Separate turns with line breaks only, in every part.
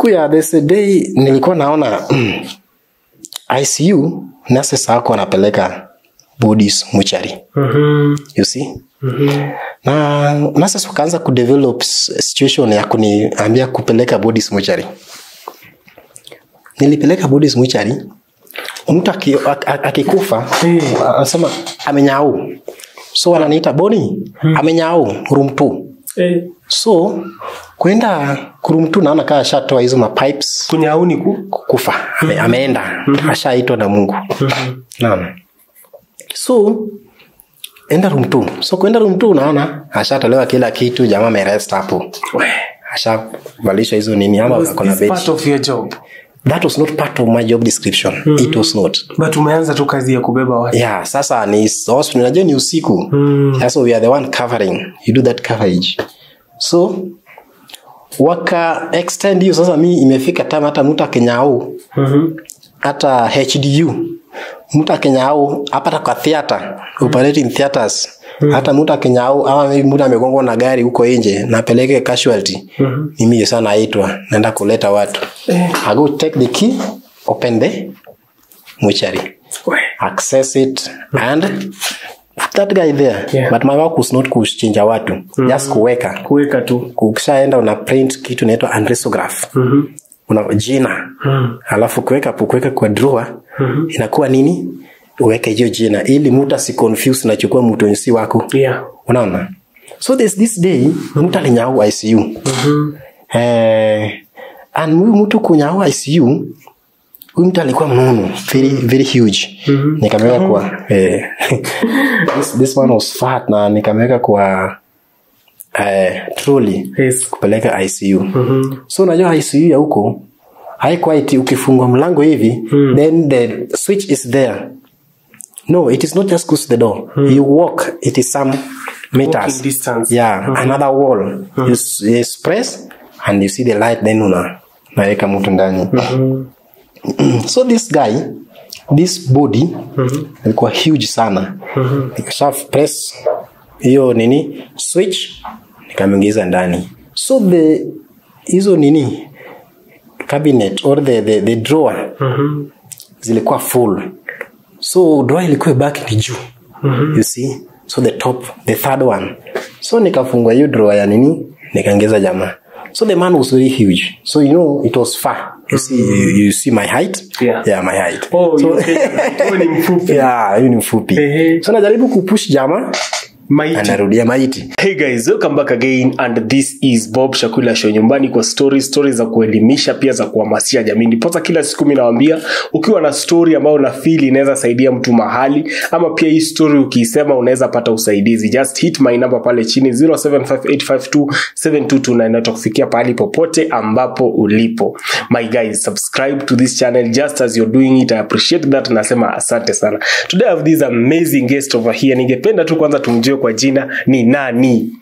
siku ya this day nilikuwa naona ICU nurses wako wanapeleka bodies mortuary. You see? Na nurses wakaanza kudevelop situation ya kuniambia kupeleka bodies mortuary. Nilipeleka bodies mortuary. Mtu akikufa anasema amenyau. So wananiita Boni amenyau room 2. So kwenda room 2 naona kama shatoa hizo mapipes.
Kunyau ni
kufa. Ameenda. Ashaitwa na Mungu. Naam. So enda room 2. So kwenda room 2 naona ashatolewa kila kitu, jamaa amerest hapo. Ashavalishwa hizo nini ama kuna bed.
Part of your job.
That was not part of my job description. It was not.
But umeanza tu kazi ya kubeba watu.
Yeah, sasa ni hospital unajua ni usiku. So we are the one covering. You do that coverage. So waka extend you sasa mimi imefika time hata mtu akenyao. Hata HDU. Mtu akenyao hapa kwa theater, operating theaters. Hata mtu akenyao ama mtu amegongwa na gari huko nje na peleke casualty. Mimi sana naitwa naenda kuleta watu. I go take the key, open the mortuary, access it and that guy there. But my work was not kuchinja watu, just kuweka tu. Ukishaenda una print kitu inaitwa androsograph. Una jina. Alafu kuweka kwa drawer inakuwa nini? Uweke hiyo jina ili mtu asiconfuse na chukua mtu si wako. Unaona? So there's this day mtu alinyao ICU. And mtu kunyao ICU mtu alikuwa mnono, very huge. Nikamweka kwa this one was fat na nikamweka kwa trolley kupeleka ICU. So unajua ICU ya huko haikuwa eti ukifungua mlango hivi then the switch is there. No, it is not just close the door. You walk, it is some meters
distance.
Another wall. You press and you see the light, then unaweka mtu ndani. So this guy, this body ilikuwa huge sana. Nikasha press hiyo nini switch nikamwingiza ndani. So hizo nini cabinet or the drawer zilikuwa full. So drawer ilikuwa back ni juu. You see? So the third one. So nikafungua hiyo drawer ya nini nikaongeza jamaa. So the man was very huge. So you know it was far. You see my height? Yeah, my height.
Oh,
so,
ni mfupi.
Yeah, ni mfupi. So najaribu kupush jamaa anarudia maiti.
Hey guys, welcome back again and this is Bob Shakula Show, nyumbani kwa stories za kuelimisha pia za kuhamasisha jamii. Ndiposa kila siku mimi nawaambia ukiwa na story ambayo una feel inaweza saidia mtu mahali ama pia hii story ukisema unaweza pata usaidizi, just hit my number pale chini 0758527229 na nitakufikia pale popote ambapo ulipo. My guys, subscribe to this channel just as you're doing it. I appreciate that. Nasema asante sana. Today I have this amazing guest over here. Ningependa tu kwanza tumjue kwa jina ni nani.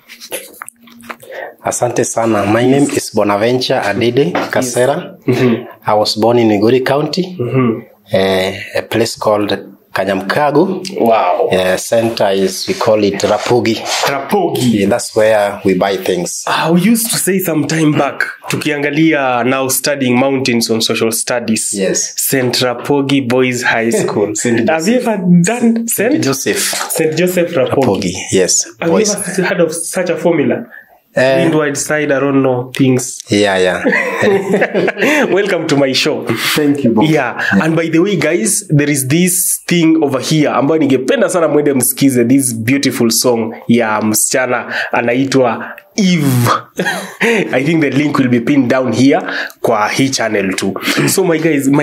Asante sana. My name is Bonaventure Adede Kasera. I was born in Migori County, a place called Kanyamkago.
Wow.
Center is, we call it Rapogi. Yeah, that's where we buy things.
We used to say some time back, tukiangalia now studying mountains on social studies.
Yes.
St. Rapogi Boys High School. Have you ever done St.
Joseph
Rapogi?
Yes.
Have you ever heard of such a formula? Windward side, I don't know things.
Yeah.
Welcome to my show.
Thank you, Bob.
Yeah, and by the way guys, there is this thing over here ambayo ningependa sana mwende msikize, this beautiful song ya msichana anaitwa Eve. I think the link will be pinned down here kwa hii channel too. So my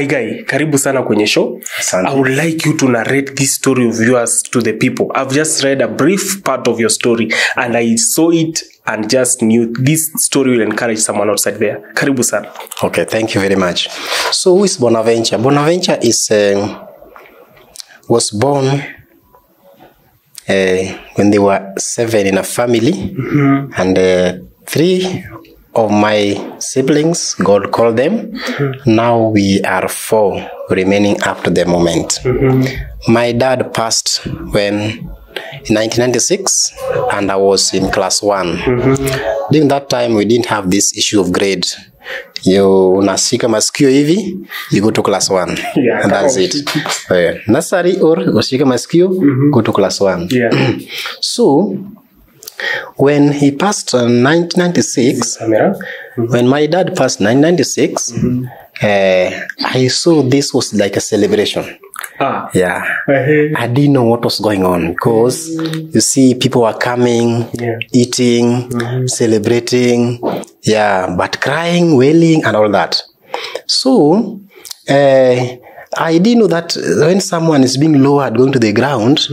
guy, karibu sana kwenye show. I would like you to narrate this story of yours to the people. I've just read a brief part of your story and I saw it and just knew this story will encourage someone outside there. Karibu sana.
Okay, thank you very much. So who is Bonaventure? Bonaventure is was born when they were 7 in a family, and 3 of my siblings, God called them. Now we are 4 remaining up to the moment. My dad passed in 1996, and I was in class 1. During that time, we didn't have this issue of grade. you unashika masikio hivi, you go to class 1.
Yeah,
and that's it. Nursery or ushika masikio, go to class 1.
Yeah.
So when he passed 1996, when my dad passed 1996, I saw this was like a celebration. Yeah. I didn't know what was going on because you see people were coming, eating, celebrating, but crying, wailing and all that. So I didn't know that when someone is being lowered going to the ground,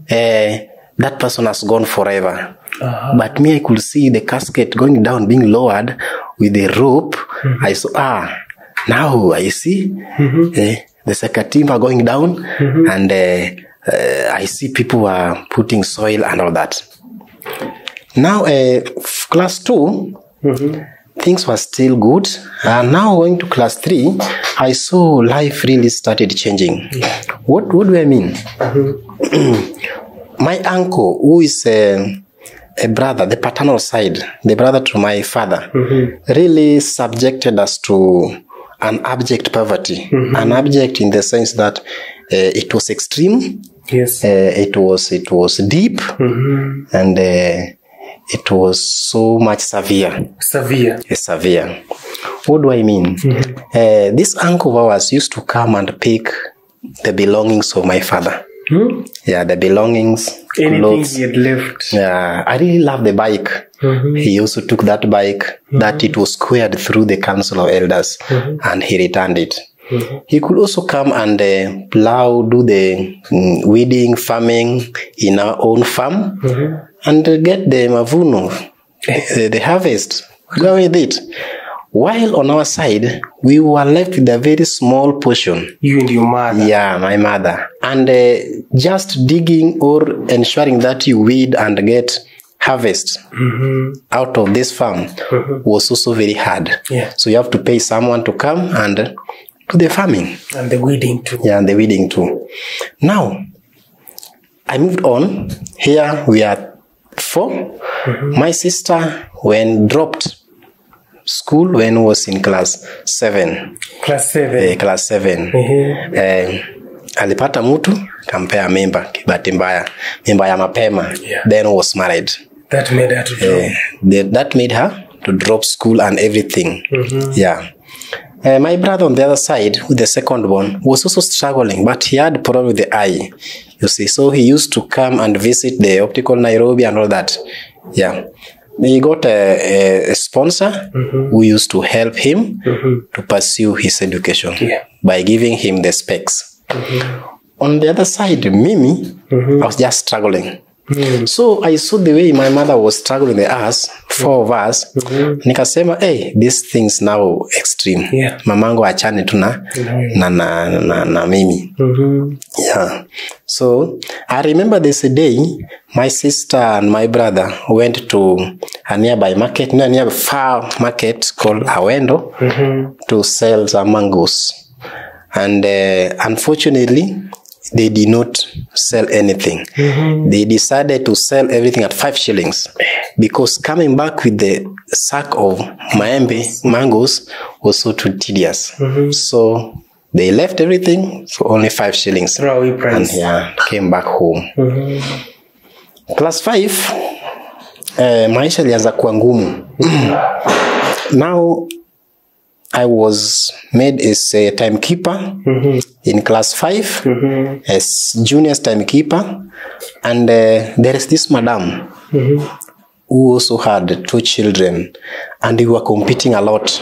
that person has gone forever. But me, I could see the casket going down, being lowered with the rope. I saw, now I see the second team are going down, and I see people are putting soil and all that. Now, class 2, things were still good. And now going to class 3, I saw life really started changing. What do I mean? My uncle, who is a brother, the paternal side, the brother to my father, really subjected us to an abject poverty. An abject in the sense that it was extreme, it was deep, and it was so much severe. Severe. What do I mean? This uncle of ours used to come and pick the belongings of my father. Yeah, the belongings,
anything
clothes.
he had left.
Yeah, I really love the bike. He also took that bike that it was squared through the council of elders, and he returned it. He could also come and plow, do the weeding, farming in our own farm, and get the mavuno, the harvest, go with it. While on our side, we were left with a very small portion.
You and your mother?
Yeah, my mother. And just digging or ensuring that you weed and get harvest out of this farm was also very hard.
Yeah.
So you have to pay someone to come and do the farming.
And the weeding too.
Yeah, and the weeding too. Now, I moved on. Here we are 4. My sister, when dropped school when I was in class 7.
Class 7.
Class 7. Alipata mtu kampea mimba kibati mbaya. Mimba ya mapema. Then was married.
That made her to drop.
That made her to drop school and everything. Yeah. My brother on the other side, with the second one, was also struggling, but he had problem with the eye. You see, so he used to come and visit the optical Nairobi and all that. Yeah. He got a sponsor who used to help him to pursue his education by giving him the specs. On the other side, Mimi, I was just struggling. So I saw the way my mother was struggling with us, 4 of us. Nikasema, hey, this thing's now extreme. Mamangu achane tu na Mimi. Yeah. So I remember this day, my sister and my brother went to a nearby market, near far market called Awendo, to sell some mangoes. And unfortunately, they did not sell anything. They decided to sell everything at 5 shillings because coming back with the sack of mangoes was so too tedious. So they left everything for only 5 shillings. And came back home. Class 5, maisha ilianza kuwa ngumu. Now, I was made as a timekeeper in class 5, as junior's timekeeper. And there is this madam who also had 2 children. And we were competing a lot.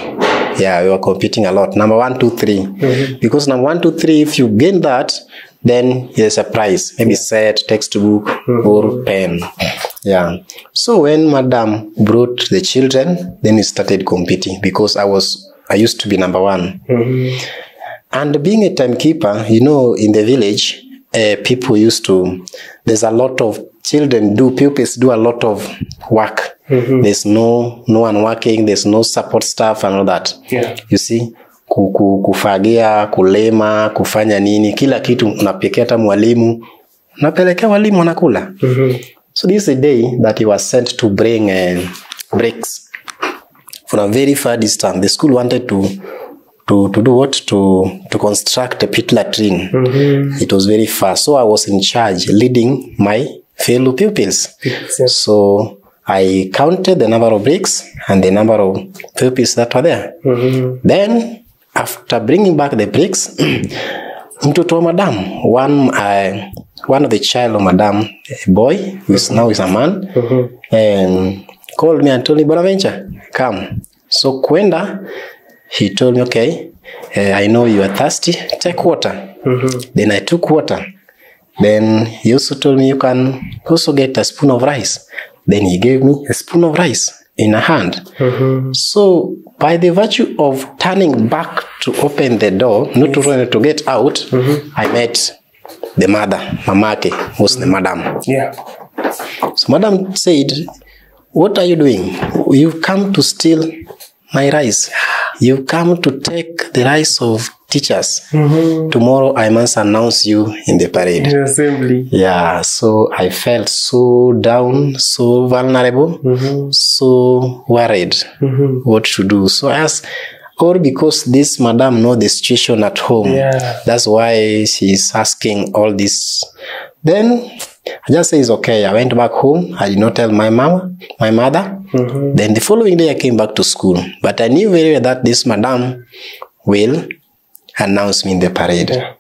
Yeah, we were competing a lot. Number 1, 2, 3. Because number 1, 2, 3, if you gain that, then there's a prize. Maybe set, textbook, or pen. Yeah. So when madam brought the children, then we started competing because I used to be number 1. And being a timekeeper, you know, in the village, people used to, there's a lot of pupils do a lot of work. There's no one working, there's no support staff and all that. You see, kufagia, kulema, kufanya nini, kila kitu unapekea hata mwalimu, unapelekea walimu wanakula. So this is a day that he was sent to bring bricks from a very far distance. The school wanted to do what? To construct a pit latrine. It was very far. So I was in charge, leading my fellow pupils. So I counted the number of bricks and the number of pupils that were there. Then, after bringing back the bricks, mtoto wa madam, one of the child of madam, a boy, who is now is a man, and called me and told me, Bonaventure, come. So kwenda, he told me, okay, I know you are thirsty, take water. Then I took water. Then he also told me, you can also get a spoon of rice. Then he gave me a spoon of rice in a hand. So by the virtue of turning back to open the door, not to run to get out, I met the mother, Mamake, was the madam.
Yeah.
So madam said, what are you doing? You've come to steal my rice. You've come to take the rice of teachers. Tomorrow I must announce you in the parade.
In the assembly.
Yeah, so I felt so down, so vulnerable, so worried what to do. So I asked, or because this madam know the situation at home. Yeah. That's why she's asking all this. Then I just say it's okay. I went back home. I did not tell my mother. Then the following day I came back to school. But I knew very well that this madam will announce me in the parade. Yeah.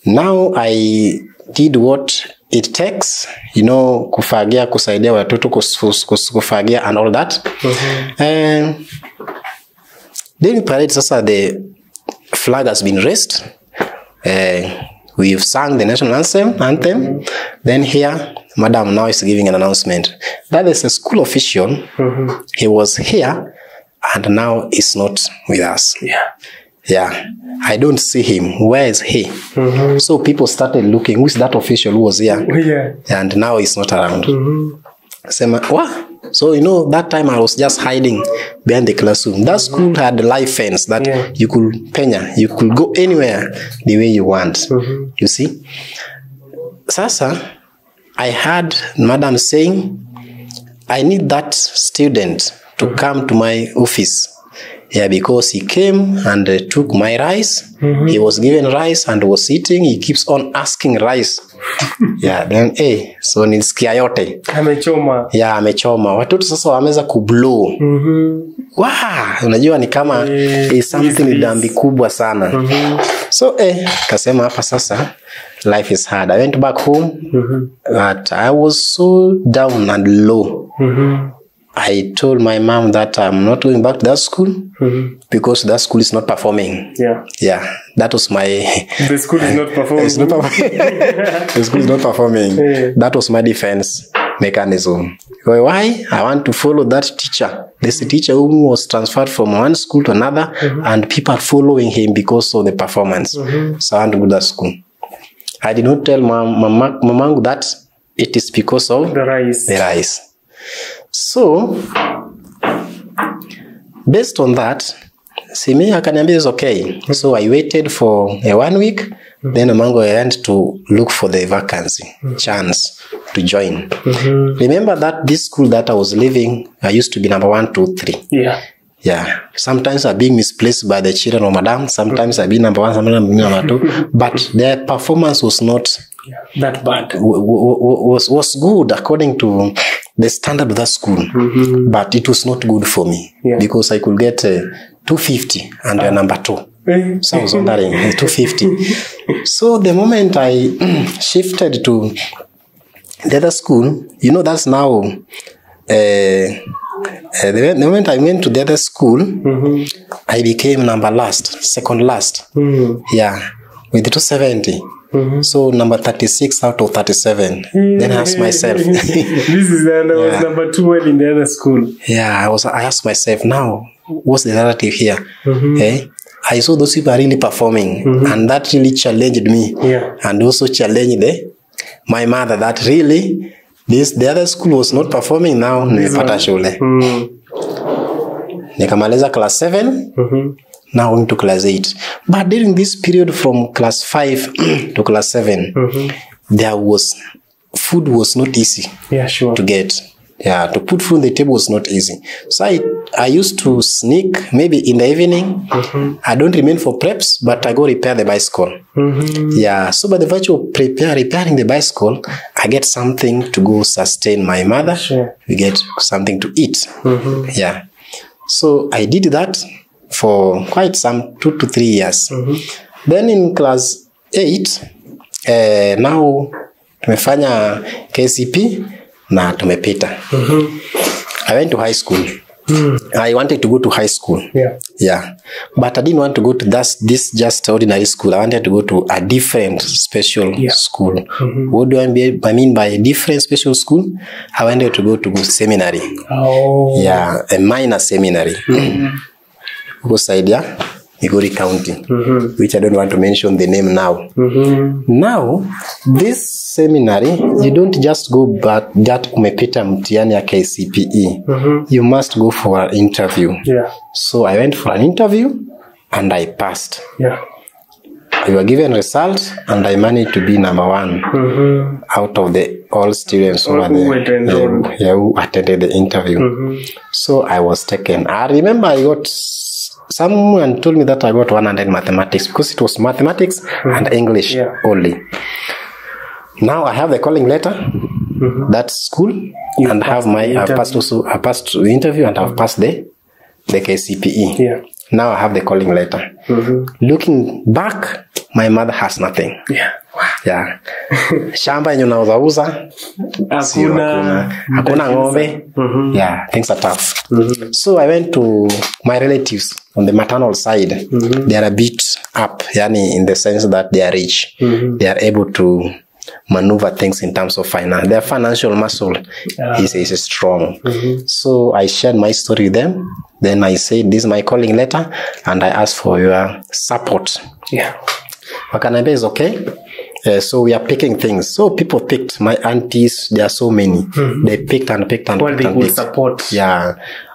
Now I did what it takes, kufagia, kusaidia watoto, kufagia and all that. And then parade, sasa the flag has been raised. We've sung the national anthem. Then here, madam now is giving an announcement. That is a school official. He was here and now is not with us. Yeah. I don't see him. Where is he? So people started looking, who is that official who was here? And now he's not around. What? So, that time I was just hiding behind the classroom. That school had a live fence that you could penya. You could go anywhere the way you want. You see? Sasa, I heard madam saying, I need that student to come to my office. Yeah, because he came and took my rice. He was given rice and was eating. He keeps on asking rice. Yeah, then so nilisikia yote.
Amechoma.
Yeah, amechoma. Watoto sasa wameza kublow. Unajua ni kama something ni dambi kubwa sana. So kasema hapa sasa life is hard. I went back home, but I was so down and low. I told my mom that I'm not going back to that school because that school is not performing. Yeah. That was my...
The school is not performing.
It's not the school is not performing. That was my defense mechanism. Why? I want to follow that teacher. There's a teacher who was transferred from one school to another and people are following him because of the performance. So I want to go to that school. I did not tell Mama that it is because of
the rice.
So, based on that, Simi akaniambia is okay. So I waited for 1 week. Then Amango went to look for the vacancy, chance to join. Remember that this school that I was living, I used to be number 1, 2, 3. Yeah. Sometimes I've been misplaced by the children of madam. Sometimes I've been number 1, sometimes I've been number 2. But their performance was not
that bad.
Was good according to the standard of that school. But it was not good for me because I could get 250 and they're number 2. So I was wondering, 250. So the moment I shifted to the other school, that's now... the moment I went to the other school, I became second last. Yeah, with 270. So number 36 out of 37. Then I asked myself.
This is I was number 2 in the other school.
Yeah, I asked myself, now, what's the narrative here? I saw those people are really performing. And that really challenged me. And also challenged my mother that really... the other school was not performing now. Nimepata shule. Nikamaliza class 7. Now into class 8. But during this period from class 5 to class 7, food was not easy to get. Yeah, to put food on the table was not easy. So I used to sneak maybe in the evening. I don't remain for preps, but I go repair the bicycle. Yeah, so by the virtue of repairing the bicycle, I get something to go sustain my mother.
Sure.
We get something to eat. Yeah. So I did that for quite some 2 to 3 years. Then in class 8, now tumefanya KCP na tumepita. I went to high school. I wanted to go to high school. Yeah. But I didn't want to go to this just ordinary school. I wanted to go to a different special school. What do I mean by different special school? I wanted to go to seminary. Yeah, a minor seminary. Because idea, Migori County, which I don't want to mention the name now. Now, this seminary, you don't just go but that umepita mtihani ya KCPE. You must go for an interview. So I went for an interview and I passed. We were given results and I managed to be number 1 out of the all students over there who attended the interview. So I was taken. I remember someone told me that I got 100 mathematics because it was mathematics and English only. Now I have the calling letter, that school, and I passed the interview and I've passed the KCPE. Now I have the calling letter. Looking back, my mother has nothing. Shamba yenye unauza hakuna ng'ombe. Things are tough. So I went to my relatives on the maternal side. They are a bit up, in the sense that they are rich. They are able to maneuver things in terms of finance. Their financial muscle is strong. So I shared my story with them. Then I said, this is my calling letter, and I asked for your support. Wakaniambia is okay. So we are picking things. So people picked. My aunties, there are so many. They picked and picked and picked and picked.
Support.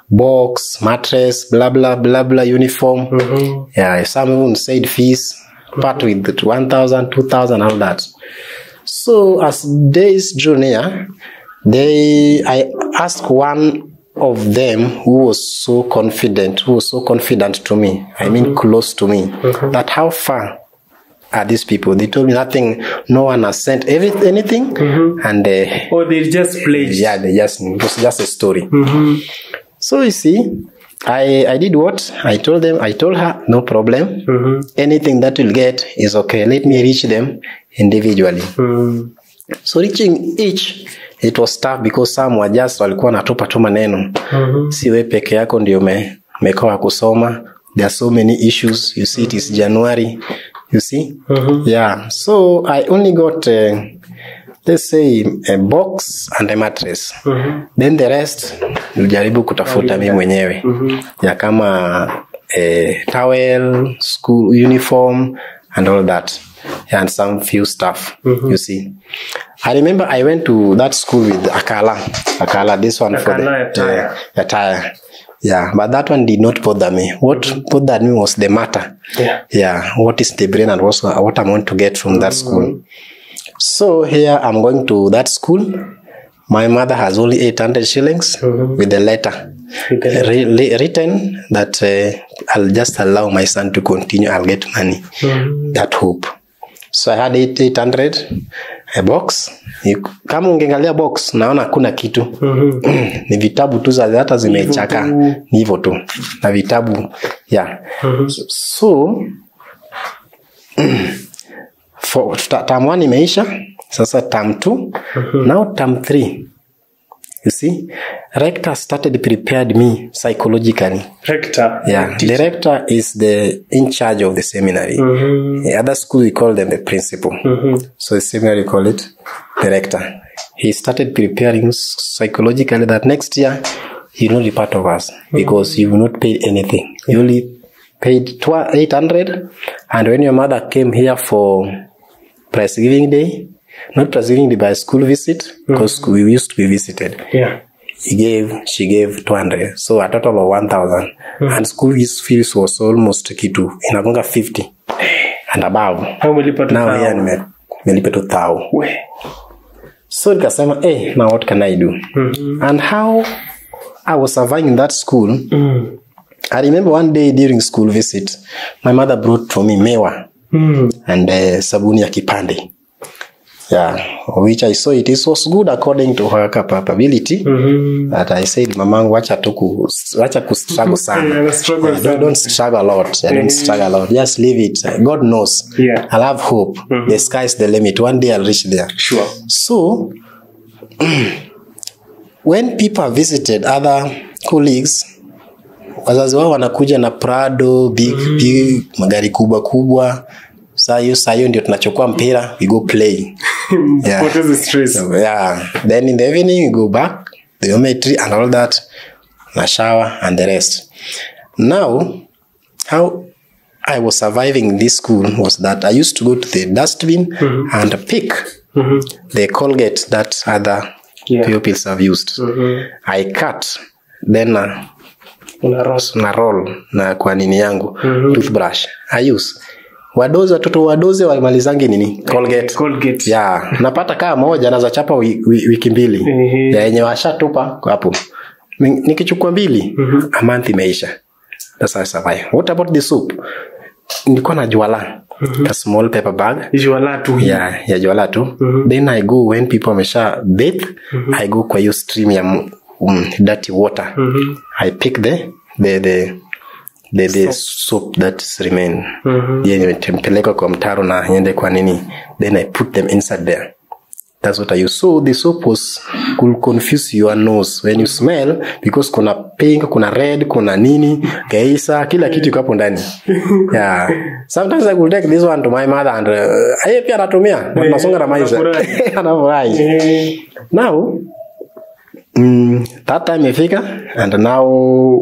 Box, mattress, blah blah blah blah, uniform. Some even said fees, part with 1,000, 2,000, all that. So as days drew near, I asked one of them who was so confident to me, I mean close to me, that how far are these people? They told me nothing, no one has sent anything, and they
just pledged.
It was just a story. So you see, I did what? I told her, no problem. Anything that you'll get is okay. Let me reach them individually. So reaching each, it was tough because some were just walikuwa natupa tu maneno. Si wewe peke yako ndio umekoa kusoma. There are so many issues. You see, it is January. You see? So I only got let's say a box and a mattress. Then the rest nilijaribu kutafuta mimi mwenyewe. Kama towel, school uniform and all that. And some few stuff. You see. I remember I went to that school with Akala, this one for the attire. But that one did not bother me. What bothered me was the matter. What is the brain and what I want to get from that school. So here I'm going to that school. My mother has only 800 shillings with the letter written that I'll just allow my son to continue. I'll get money. That hope. So I had 800, a box. Kama ungeangalia box, naona hakuna kitu. Ni vitabu tu za hata zimechaka. Ni hivyo tu. Na vitabu. So for term 1 imeisha. Sasa term 2. Now term 3. You see, rector started prepared me psychologically.
Rector?
The rector is in charge of the seminary. The other school, we call them the principal. So the seminary, we call it the rector. He started preparing psychologically that next year, you will not be part of us because you will not pay anything. You only paid 800, and when your mother came here for prize giving day, not prize giving day, by school visit, because we used to be visited. She gave 200, so a total of 1,000. And school fees was almost kitu inagonga 50 and above. Now here nimelipa 2,000. So nikasema, now what can I do? And how I was surviving in that school, I remember one day during school visit, my mother brought for me mewa and sabuni ya kipande. Yeah, which I saw it was good according to her capability. But I said, Mamangu, wacha kustruggle sana. Don't struggle a lot. Don't struggle a lot. Just leave it. God knows.
Yeah.
I'll have hope. The sky's the limit. One day I'll reach there.
Sure.
So, when people have visited other colleagues, wazazi wao wanakuja na Prado, big magari kubwa. Saa hiyo ndio tunachukua mpira, we go play.
Yeah. What is the stress?
Yeah. Then in the evening we go back, the dormitory and all that, na shower and the rest. Now, how I was surviving in this school was that I used to go to the dustbin and pick the Colgate that other pupils have used. I cut, then na roll na kwa nini yangu toothbrush I use. Watoto wadoze walimalizangi nini? Colgate. Yeah. Napata kama moja naza chapa wiki mbili. Ya yenye washatupa hapo. Nikichukua mbili, a month imeisha. That's how I survive. What about the soup? Nilikuwa na juala. A small paper bag.
Juala tu.
Yeah, ya juala tu. Then I go when people wamesha bathe, I go kwa hiyo stream ya dirty water. I pick the soap that remain. Tempeleka kwa mtaro na yende kwa nini. Then I put them inside there. That's what I use. So the soap could confuse your nose when you smell, because kuna pink, kuna red, kuna nini, geisa, kila kitu iko hapo ndani. Yeah. Sometimes I will take this one to my mother and pia anatumia. Nasonga na maize. Anafurahi. Now, that time imefika, and now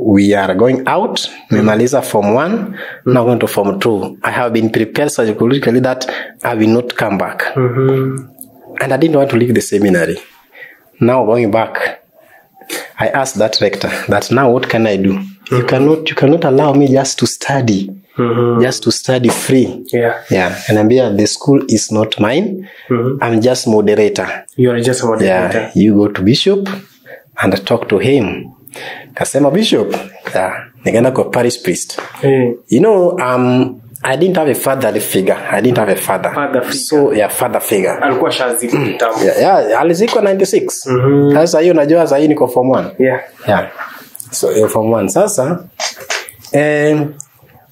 we are going out. Memaliza Form 1, now going to Form 2. I have been prepared psychologically that I will not come back. And I didn't want to leave the seminary. Now going back, I asked that rector that now what can I do? You cannot allow me just to study. Just to study free. Yeah. And the school is not mine. I'm just moderator.
You are just moderator.
Yeah. You go to Bishop and talk to him. Kasema Bishop, nikaenda kwa parish priest. You know, I didn't have a fatherly figure. I didn't have a father. So, father figure.
Alikuwa shaziko kitambo.
Aliziko 96. Sasa hiyo najua sasa hii niko Form 1. Yeah. So, Form 1. Sasa,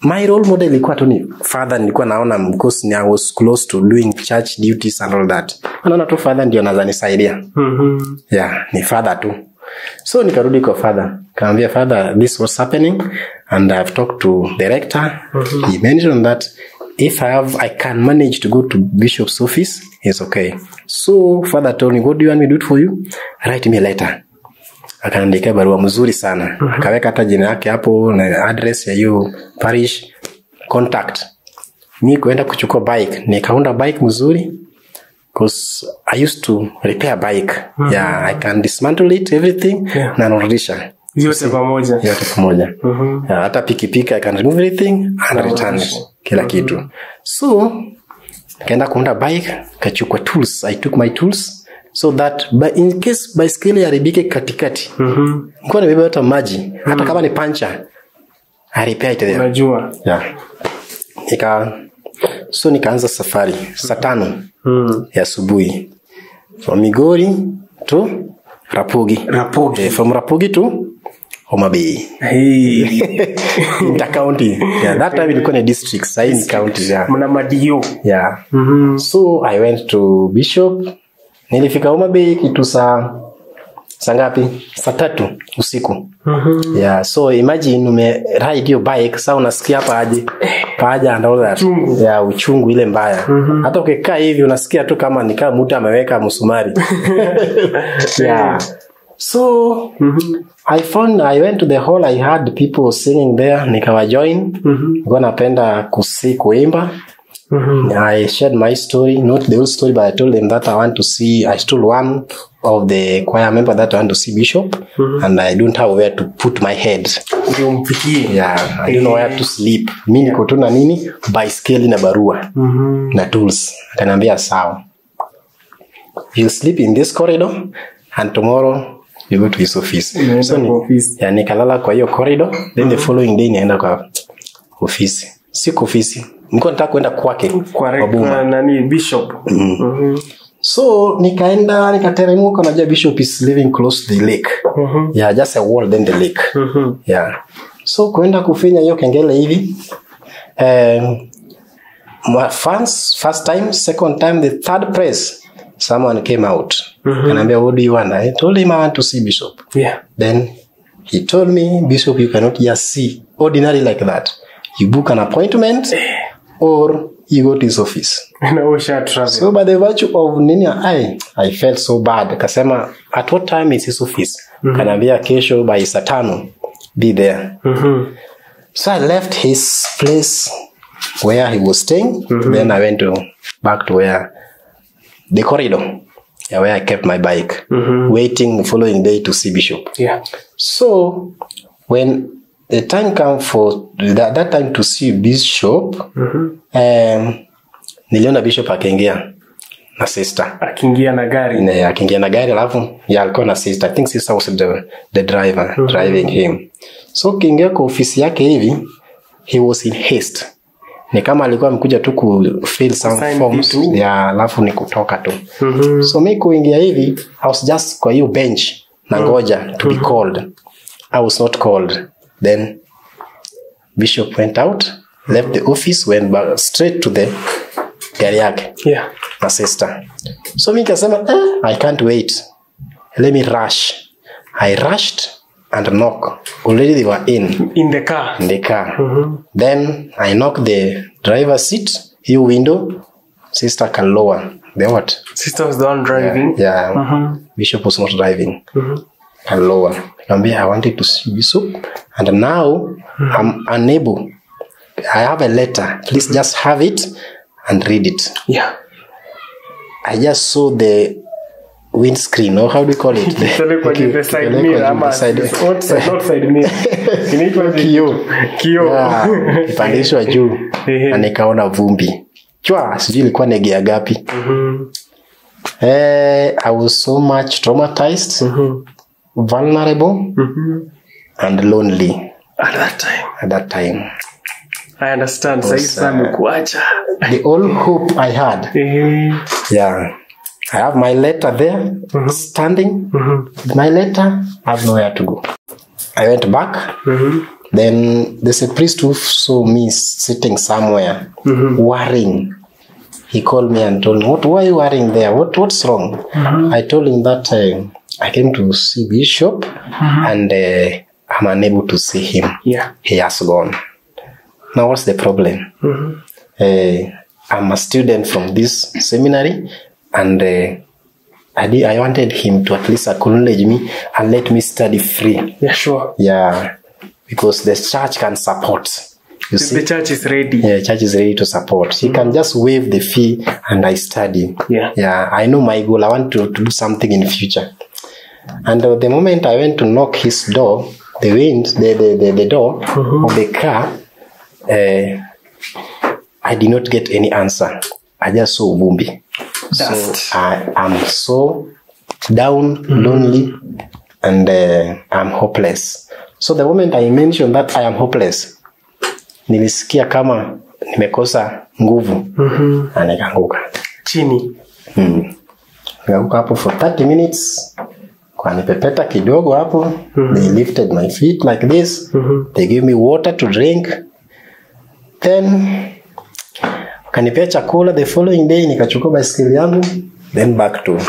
my role model ilikuwa tu ni father. Nilikuwa naona because I was close to doing church duties and all that. Anaona tu father ndio anazanisaidia. Yeah, ni father tu. So nikarudi kwa father. Kaambia father, this was happening and I've talked to the rector. He mentioned that if I can manage to go to Bishop's office, it's okay. So father told me, what do you want me to do it for you? Write me a letter. Akaandika barua mzuri sana. Akaweka hata jina yake hapo na address ya hiyo parish, contact. Mimi kuenda kuchukua bike, nikaunda bike mzuri. Because I used to repair bike. Yeah, I can dismantle it, everything. Na narudisha.
Yote pamoja.
Hata pikipiki I can remove everything and return it. Kila kitu. So, kaenda kuunda bike, kachukua tools. I took my tools so that in case bicycle yaribike katikati. Nikuwa nabeba hata maji, hata kama ni puncture, I repair it there.
Unajua.
Yeah. So nikaanza safari saa 5 ya asubuhi from Migori to Rapogi. From Rapogi to Homa Bay. Inter county. Yeah, that time ilikuwa ni district, sasa ni county. Yeah.
Mna madio.
Yeah. So I went to Bishop. Nilifika Homa Bay kitu saa ngapi? Saa 3 usiku. Yeah, so imagine ride your bike, sasa unasikia hapa aje? Paja and all that. Yeah, uchungu ile mbaya. Hata ukikaa hivi unasikia tu kama nikaa mtu ameweka msumari. Yeah. So I went to the hall, I had people singing there, nikawa join. Nilikuwa napenda kuimba. I shared my story, not the whole story, but I told them that I told one of the choir member that I want to see Bishop, and I don't have where to put my head. Yeah, I don't know where to sleep. Mimi niko tu na nini? Bicycle na barua. Na tools. Akaniambia sawa. you sleep in this corridor and tomorrow you go to his office. So nikalala kwa hiyo corridor, then the following day nienda kwa ofisi. Siku ofisi. Niko nataka kwenda kwake
kwa nani bishop.
So nikateremka, najua bishop is living close to the lake. Yeah, just a wall then the lake. Yeah. So kwenda kufanya hiyo kengele hivi. First time, second time, the third press, someone came out. And I said, what do you want? I told him I want to see Bishop.
Yeah. Then
he told me, Bishop, you cannot just see ordinary like that. You book an appointment or you go to his office. So by the virtue of Nini, I felt so bad. Kasema, at what time is his office? Kanambia kesho by Satano. Be there. So I left his place where he was staying. Then I went back to where the corridor, where I kept my bike, waiting the following day to see Bishop.
Yeah.
So when the time came for that time to see Bishop, niliona Bishop akaingia na sister.
Akiingia na gari.
Akiingia na gari, alafu alikuwa na sister. I think sister was the driver driving him. So kiingia kwa ofisi yake hivi, he was in haste. Ni kama alikuwa amekuja tu ku fill some forms ya alafu ni kutoka tu. So mimi kuingia hivi, I was just kwa hiyo bench na ngoja to be called. I was not called. Then Bishop went out, left the office, went back straight to the gari yake.
Yeah.
My sister. So mimi nikasema, I can't wait. Let me rush. I rushed and knock. Already they were in
the car.
In the car. Then I knocked the driver's seat, your window. Sister can lower. The what?
Sister was the one driving.
Yeah. Bishop was not driving. Can lower. I wanted to see Bishop, and now I'm unable. I have a letter. Please just have it and read it.
Yeah.
I just saw the windscreen, or how do you call it?
The side mirror. Not side mirror.
Kioo. Kipandishwa juu. Na nikaona vumbi. Chwa, sijui ilikuwa negea gapi. I was so much traumatized, vulnerable, and lonely. At that time.
I understand.
The only hope I had. Yeah. I have my letter there, standing. My letter, I have nowhere to go. I went back. Then there's a priest who saw me sitting somewhere, worrying. He called me and told me, why are you worrying there? What's wrong? I told him that I came to see Bishop and I'm unable to see him.
Yeah.
He has gone. Now what's the problem? I'm a student from this seminary, and I wanted him to at least acknowledge me and let me study free.
Yeah, sure.
Yeah, because the church can support. You see?
The church is ready.
Yeah, the church is ready to support. He can just waive the fee and I study.
Yeah.
Yeah, I know my goal. I want to do something in the future. And the moment I went to knock his door, the door of the car, I did not get any answer. I just saw vumbi. So I'm so down, lonely, and I'm hopeless. So the moment I mentioned that I am hopeless, nilisikia kama nimekosa nguvu, na nikaanguka
chini.
Nikaanguka hapo for 30 minutes. Kwa nipepeta kidogo hapo. They lifted my feet like this. They gave me water to drink. Then kanipea chakula. The following day nikachukua baiskeli yangu, then back to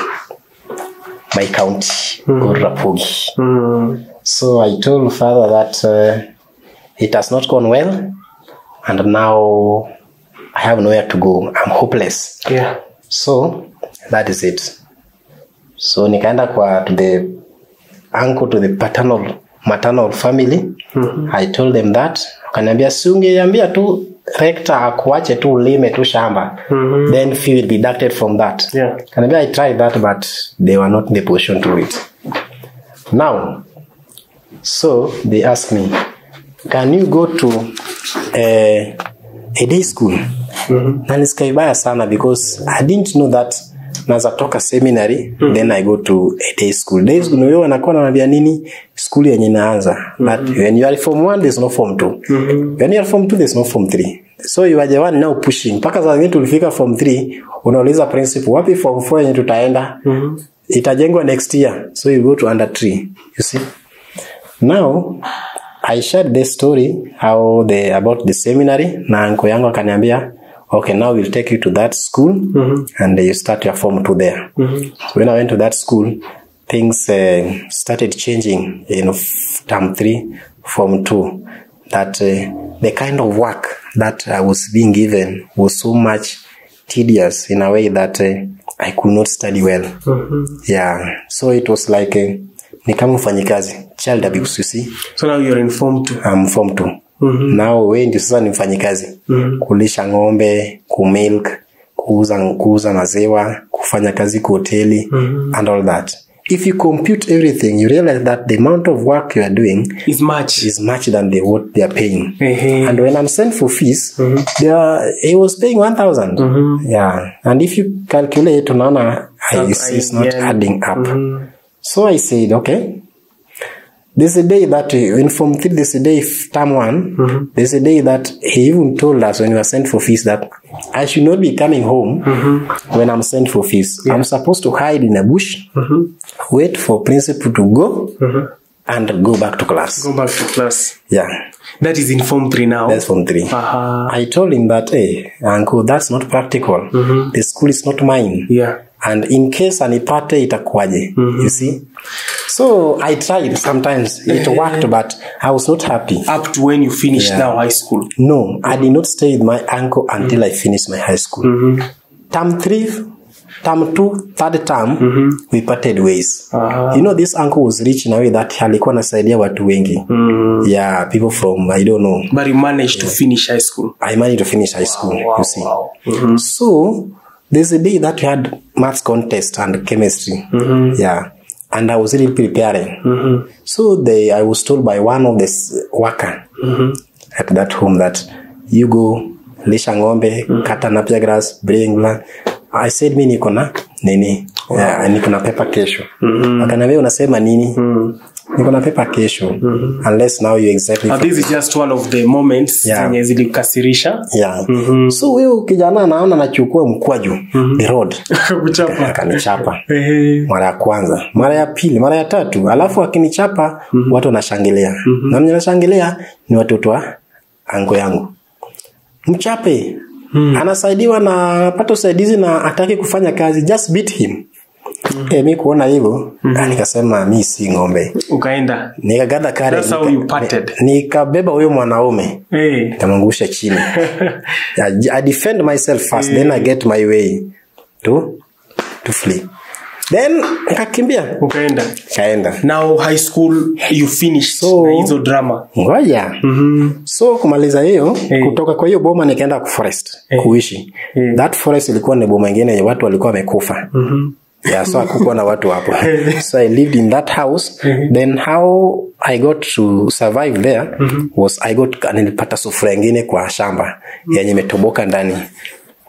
my county, Rapogi. So I told Father that it has not gone well, and now I have nowhere to go. I'm hopeless.
Yeah.
So that is it. So nikaenda to the uncle, to the maternal family. I told them that. Wakaniambia ungeambia tu rector akuache tu ulime tu shamba. Then fee will be deducted from that.
Yeah.
Kanambia I tried that, but they were not in the position to do it. Now, so they asked me, can you go to a day school? Na nisikia vibaya sana because I didn't know that naanza toka seminary, then I go to a day school. Day school wewe wanakuwa wananiambia nini? School yenye inaanza. But when you are form 1 there's no form 2. When you are form 2 there's no form 3. So you are the one now pushing. Paka sasa hivi tulifika form 3, unauliza principal, wapi form 4 yenye tutaenda? Itajengwa next year. So you go to under 3. You see? Now I shared this story about the seminary, na uncle yangu akaniambia, okay, now we'll take you to that school and you start your form 2 there. So when I went to that school, things started changing in term 3, form 2. That the kind of work that I was being given was so much tedious in a way that I could not study well. Yeah, so it was like ni kama mfanyikazi, child abuse, you see.
So now you're in form 2.
I'm form 2. Now wewe ndio sasa ni mfanyikazi. Kulisha ng'ombe, kumilk, kuuza maziwa, kufanya kazi kwa hoteli and all that. If you compute everything, you realize that the amount of work you are doing
is much
than what they are paying. And when I'm sent for fees, he was paying 1,000. Yeah, and if you calculate, unaona it's not adding up. So I said, okay, there's a day that in form 3, there's a day term 1, there's a day that he even told us when we were sent for fees that I should not be coming home when I'm sent for fees. Yeah. I'm supposed to hide in a bush, wait for principal to go, and go back to class.
Go back to class.
Yeah.
That is in form 3 now?
That's form 3. I told him that, hey, uncle, that's not practical. The school is not mine.
Yeah.
And in case anipate itakuwaje, you see. So I tried sometimes. It worked, but I was not happy.
Up to when you finished now high school?
No, I did not stay with my uncle until I finished my high school. Term 3, term 2, third term, we parted ways. You know, this uncle was rich in a way that alikuwa anasaidia watu wengi. Yeah, people from, I don't know.
But you managed to finish high school?
I managed to finish high school, you see. So there's a day that we had maths contest and chemistry. Yeah. And I was really preparing. So I was told by one of the worker at that home that you go, lisha ng'ombe, kata napia grass, bring blah. I said, mi niko na nini? Niko na pepa kesho. Akaniambia unasema nini? Niko na pepa kesho. Unless now you exactly.
This is just one of the moments zenye zilikasirisha.
Yeah. So wewe kijana anaona nachukua mkwaju the road. Akanichapa. Mara ya kwanza, mara ya pili, mara ya tatu, alafu akinichapa watu wanashangilia. Na mwenye anashangilia ni watoto wa ango yangu. Mchape. Anasaidiwa na pata usaidizi na hataki kufanya kazi, just beat him. Mimi kuona hivyo, nikasema mimi si ng'ombe.
Ukaenda.
Nikagada kare.
That's how you parted.
Nikabeba huyo mwanaume. Nikamangusha chini. I defend myself first, then I get my way to flee. Then nikakimbia.
Ukaenda.
Kaenda.
Now high school you finished hizo drama.
Ngoja. So kumaliza hiyo, kutoka kwa hiyo boma nikaenda ku forest kuishi. That forest ilikuwa ni boma nyingine ya watu walikuwa wamekufa. Yeah, so hakukuwa na watu hapo. So I lived in that house. Then how I got to survive there was nilipata sufuria nyingine kwa shamba yenye imetoboka ndani.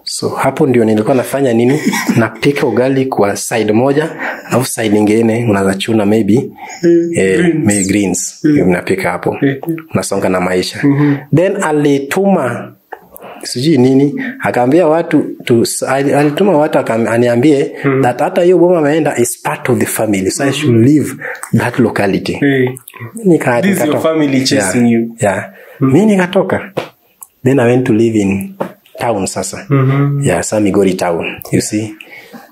So hapo ndio nilikuwa nafanya nini? Napika ugali kwa side moja, au side nyingine unaweza chuna maybe greens. Unapika hapo. Unasonga na maisha. Then alituma sijui nini, akaambia watu alituma watu aniambie that hata hiyo boma ameenda is part of the family, so I should leave that locality.
This is your family chasing you.
Yeah. Mimi nikatoka. Then I went to live in town sasa. Yeah, Migori town, you see.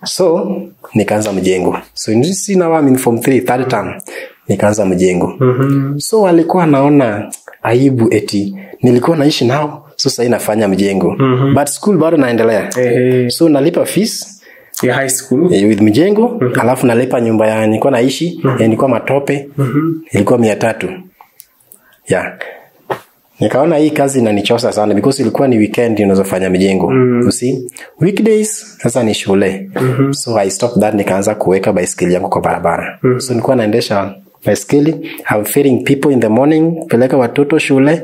So nikaanza mjengo. So now I'm in form 3, third term. Nikaanza mjengo. So walikuwa naona aibu eti nilikuwa naishi nao, so sasa inafanya mjengo. But school bado naendelea. So nalipa fees
ya high school
with mjengo, alafu nalipa nyumba ya nilikuwa naishi, nilikuwa matope, ilikuwa 300. Yeah. Nikaona hii kazi inanichosa sana because ilikuwa ni weekend unazofanya mjengo. You see? Weekdays sasa ni shule. So I stopped that, nikaanza kuweka baiskeli yangu kwa barabara. So nilikuwa naendesha baiskeli, I'm feeding people in the morning, peleka watoto shule.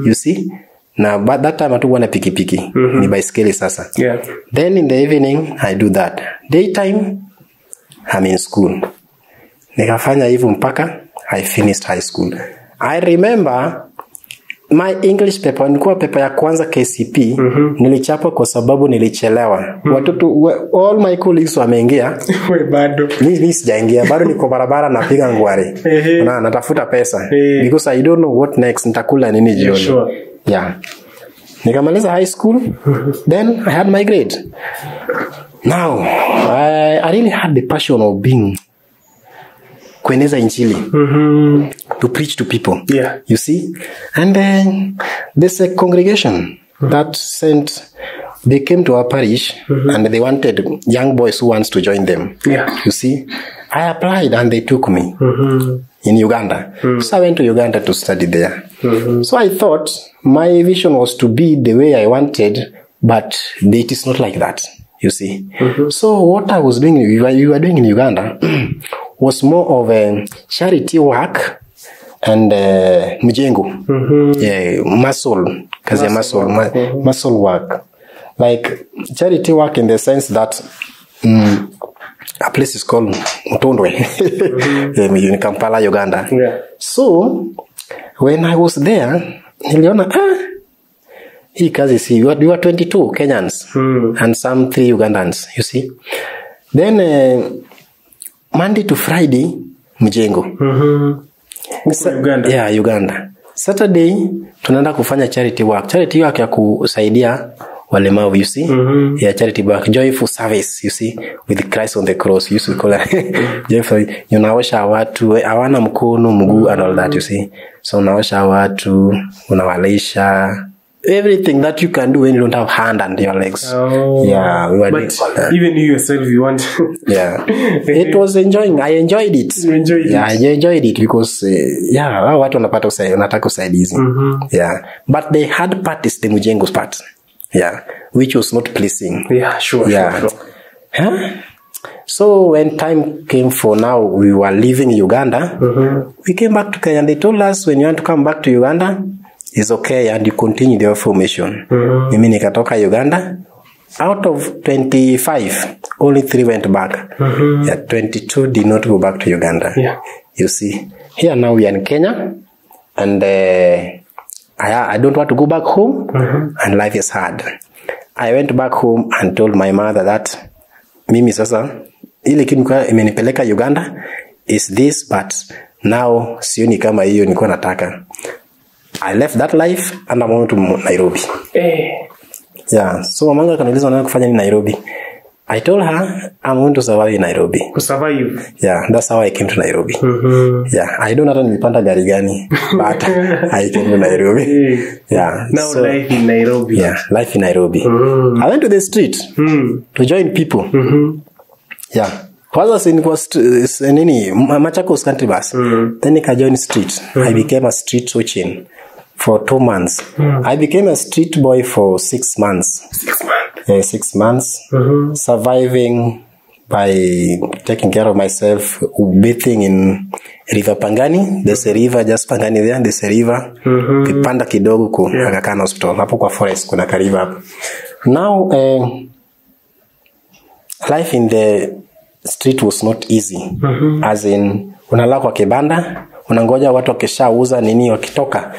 You see? Na but that time hatukuwa na pikipiki. Ni baiskeli sasa.
Yeah.
Then in the evening I do that. Daytime I'm in school. Nikafanya hivyo mpaka I finished high school. I remember my English paper, nilikuwa paper ya kwanza KCP, nilichapa kwa sababu nilichelewa. Watoto all my colleagues wameingia.
Wewe bado.
Mimi sijaingia, bado niko barabara napiga ngware. Na natafuta pesa because I don't know what next, nitakula nini jioni.
Sure.
Yeah. Nikamaliza high school, then I had my grade. Now, I really had the passion of being kueneza injili, to preach to people.
Yeah.
You see? And then there's a congregation that sent, they came to our parish and they wanted young boys who wants to join them.
Yeah.
You see? I applied and they took me in Uganda. So I went to Uganda to study there. So I thought my vision was to be the way I wanted, but it is not like that. You see? So what I was doing, we were doing in Uganda was more of a charity work and mjengo. Yeah, muscle work. Like charity work in the sense that a place is called Mtondwe in Kampala, Uganda.
Yeah.
So when I was there, niliona hii kazi si, we were 22 Kenyans and some 3 Ugandans, you see. Then Monday to Friday mjengo.
Uganda.
Yeah, Uganda. Saturday tunaenda kufanya charity work. Charity work ya kusaidia walemavu, you see. Yeah, charity work, joyful service, you see, with Christ on the cross, you see, call it joyful. Unaosha watu hawana mkono, mguu and all that, you see. So unaosha watu, unawalisha, everything that you can do when you don't have hand and your legs. Yeah, we were
but even you yourself, you want.
Yeah, it was enjoying. I enjoyed it.
You enjoyed it.
Yeah, I enjoyed it because watu wanataka usaidizi. Yeah, but they had parties, the mjengo's part. Yeah, which was not pleasing.
Yeah, sure.
Yeah.
Sure.
Huh? So when time came for now, we were leaving Uganda. We came back to Kenya and they told us, when you want to come back to Uganda, it's okay and you continue your formation. Mimi nikatoka Uganda. Out of 25, only 3 went back. Yeah, 22 did not go back to Uganda.
Yeah.
You see, here now we are in Kenya and I don't want to go back home and life is hard. I went back home and told my mother that mimi sasa ile kitu imenipeleka Uganda is this, but now sioni kama hiyo nilikuwa nataka. I left that life and I'm going to Nairobi. Yeah, so mama akaniuliza nataka kufanya nini Nairobi. I told her I'm going to survive in Nairobi.
To survive.
Yeah, that's how I came to Nairobi. Yeah, I don't know how nilipanda gari gani, but I came to Nairobi. Yeah.
Now so, life in Nairobi.
Yeah, life in Nairobi. I went to the street to join people. Yeah. Kwanza nilikuwa nini Machakos country bus. Then nika join street. I became a street urchin for 2 months. I became a street boy for 6 months.
6 months.
6 months, surviving by taking care of myself, bathing in River Pangani. There's a river just Pangani there. There's a river. Kipanda kidogo ku Aga Khan Hospital. Hapo kwa forest kuna kariva hapo. Now, life in the street was not easy. As in, unalala kwa kibanda, unangoja watu wakishauza nini wakitoka,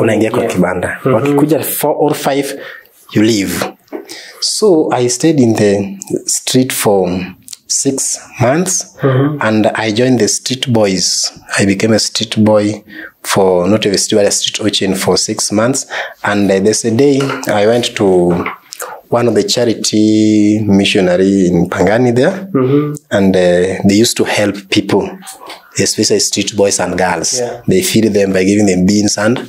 unaingia kwa kibanda. Wakikuja 4 or 5, you leave. So I stayed in the street for 6 months and I joined the street boys. I became a street boy for, not a street, but a street urchin for 6 months. And there's a day I went to one of the charity missionary in Pangani there. And they used to help people, especially street boys and girls. Yeah. They feed them by giving them beans and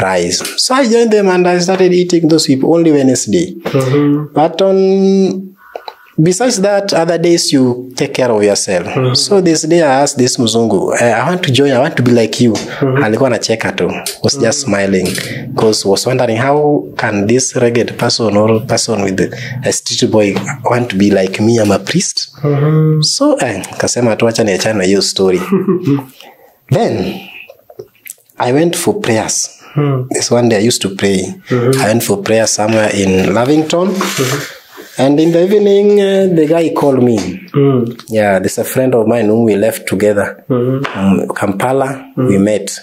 rice. So I joined them and I started eating those people only Wednesday. But besides that, other days you take care of yourself. So this day I asked this Mzungu, I want to join, I want to be like you. Alikuwa anacheka tu, was just smiling, because was wondering how can this rugged person or person with a street boy want to be like me? I'm a priest. So kasema tu acha niachane na hiyo story. Then I went for prayers. This one day I used to pray. I went for prayer somewhere in Lavington. And in the evening, the guy called me. Yeah, there's a friend of mine whom we left together. Kampala, we met.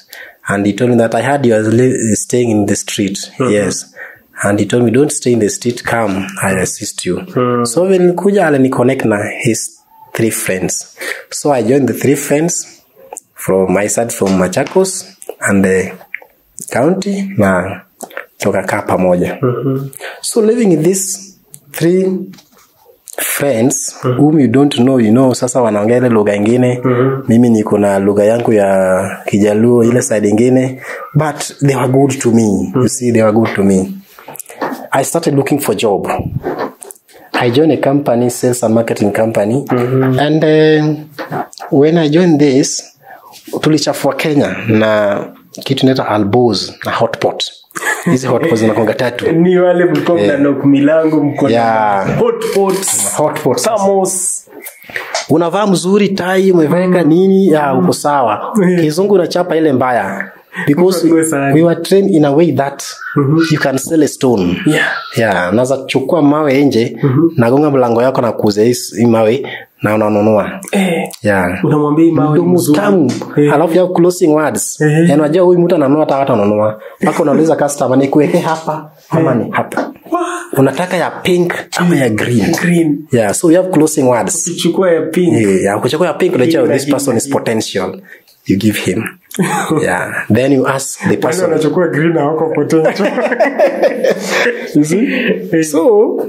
And he told me that I heard you are staying in the street. Yes. And he told me, don't stay in the street, come, I assist you. So when Kuja alini connect na his 3 friends. So I joined the 3 friends from my side, from Machakos and the county, na tukakaa pamoja. So living in these 3 friends whom you don't know, you know, sasa wanaongea ile lugha ingine, mimi niko na lugha yangu ya Kijaluo ile side ingine, but they were good to me. You see, they were good to me. I started looking for job. I joined a company, sales and marketing company, and when I joined this, tulichafua Kenya na kitu inaitwa albos na hotpot. Hizi hotpots zinakonga 3.
Ni wale mko na knock milango mko na hotpots samos.
Unavaa mzuri, tai umeweka nini, ya uko sawa. Kizungu unachapa ile mbaya. Because we were trained in a way that you can sell a stone. Yeah, naza chukua mawe nje, nagonga mlango yako na kuuza hii mawe na unanunua. Yeah.
Unamwambia mawe mzuri.
Alafu ya closing words. Yaani unajua huyu mtu ananunua hata watu ananunua. Mpaka unauliza customer ni kuweke hapa ama ni hapa. Unataka ya pink ama ya green. Yeah, so you have closing words.
Ukichukua ya pink.
Yeah, ukichukua ya pink unajua this person is potential. You give him. Yeah. Then you ask the person.
Unachukua green na wako potential.
You see? So,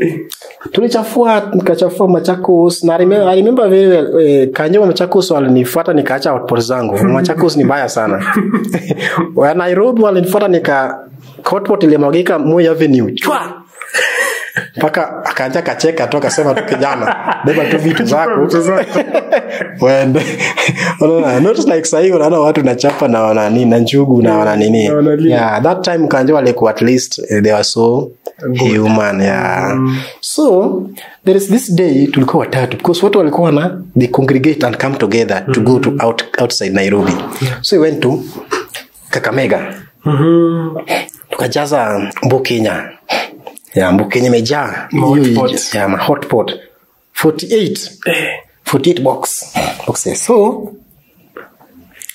nikachafua Machakos. Na I remember very well, Kanyo Machakos walinifuata nikaacha output zangu. Machakos ni mbaya sana. Wa Nairobi walinifuata output ile mwagika Moi Avenue. Chwa! Paka akaanza kacheka tu akasema tu kijana, beba tu vitu zako. When not like sahi unaona watu nachapa na wana nini na njugu na wana nini. Yeah, that time Kanjo walikuwa at least they were so human. Yeah. So there is this day tulikuwa 3 because watu walikuwa na they congregate and come together to go to outside Nairobi. So we went to Kakamega. Tukajaza Kenya. Yeah, Kenya imejaa hotpot 48 boxes. So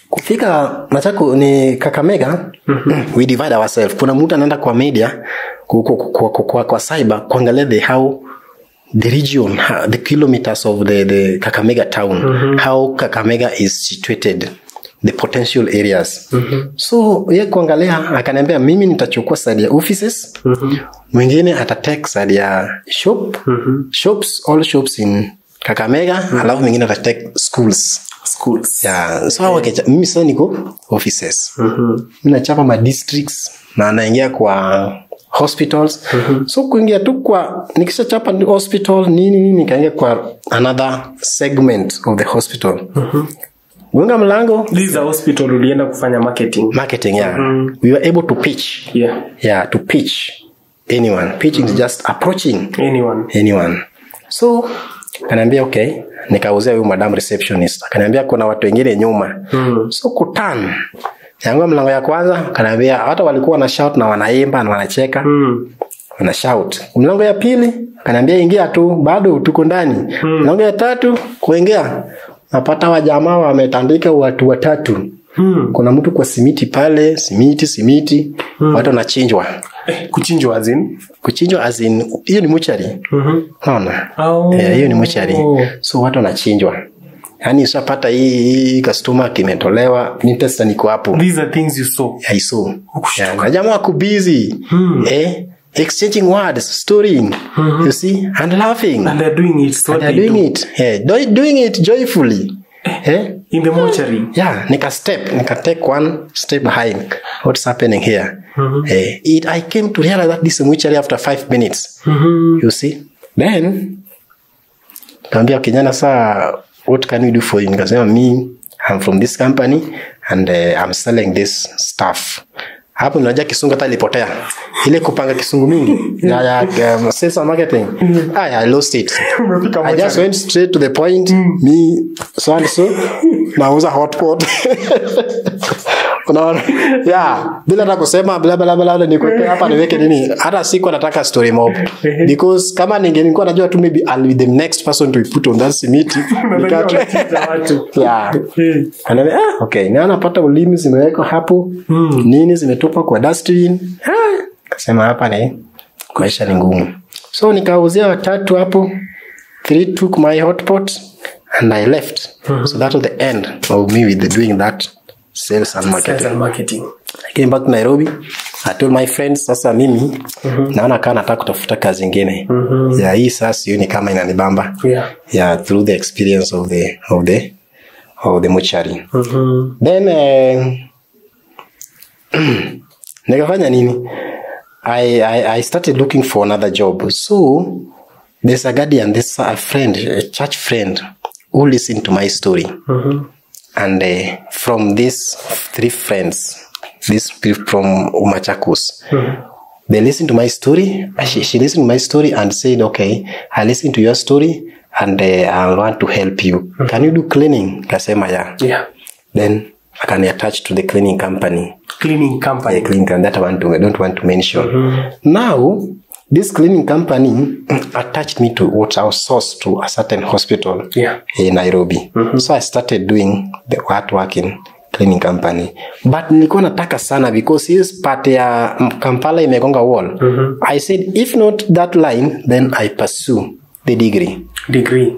kufika Machako ni Kakamega, we divide ourselves. Kuna mtu anaenda kwa media kwa cyber kuangalia how the region, the kilometers of the Kakamega town, how Kakamega is situated, the potential areas. So yeye kuangalia akaniambia mimi nitachukua side ya offices, mwingine atatake side ya shops, all shops in Kakamega, alafu mwingine atatake schools. Yeah, so mimi sasa niko offices. Mimi nachapa ma districts na naingia kwa hospitals. So kuingia tu kwa nikishachapa hospital nini nikaingia kwa another segment of the hospital. Gonga mlango.
This is a hospital ulienda kufanya marketing, yeah. We were able to pitch. Yeah, to pitch anyone. Pitching is just approaching anyone. So akaniambia okay, nikauzia huyu madam receptionist. Akaniambia kuna watu wengine nyuma. So kutan. Yangu mlango ya kwanza akaniambia hata walikuwa na shout na wanaimba na wanacheka. Wana shout. Mlango ya pili akaniambia ingia tu, bado tuko ndani. Mlango ya 3 kuingia. Napata wajamaa wametandika watu 3. Kuna mtu kwa simiti pale, simiti. Watu wanachinjwa. Kuchinjwa as in hiyo ni mortuary. Unaona? Hiyo ni mortuary. So watu wanachinjwa. Yaani usapata hii customer kimetolewa, ni test niko hapo. These are things you saw.
I saw. Yeah, jamaa wako busy. Exchanging words, storying, you see, and laughing.
And they're doing it. So
they're doing it. Yeah, doing it joyfully.
In the mortuary.
Yeah, nika take one step behind. What's happening here? I came to realize that this is a mortuary after 5 minutes. You see? Then, kaambia kijana saa, what can we do for you? Nikasema I'm from this company and I'm selling this stuff. Hapo unajua kisungu hata ilipotea. Ile kupanga kisungu mingi ya sales and marketing. I lost it. I just went straight to the point. Me so and so nauza hotpot. Unaona? Yeah, bila hata kusema bla bla bla niko hapa niweke nini? Hata siku nataka story mob. Because kama ningekuwa najua tu maybe I'll be the next person to put on that meeting. Yeah. Anaona okay, na anapata ulimi zimewekwa hapo. Nini zimetupwa kwa dustbin. Kasema hapa ni maisha ni ngumu. So nikauzia watatu hapo. 3 took my hotpot and I left. So that was the end of me with doing that sales and marketing. I came back to Nairobi. I told my friends, sasa mimi naona kana nataka kutafuta kazi nyingine. Yeah, hii sasa sioni kama inanibamba. Yeah, through the experience of the mortuary. Then nikafanya nini? I started looking for another job. So there's a guardian, there's a friend, a church friend who listened to my story. And from these 3 friends, these people from Machakos, they listened to my story. She listened to my story and said, okay, I listened to your story and I want to help you. Can you do cleaning? Kasema yeah. Then I can attach to the cleaning company.
Cleaning company.
Yeah, cleaning company that I don't want to mention. Now, this cleaning company attached me to what I was sourced to a certain hospital in Nairobi. So I started doing the work in cleaning company. But nilikuwa nataka sana because his part ya Kampala imegonga wall. I said, if not that line, then I pursue the degree.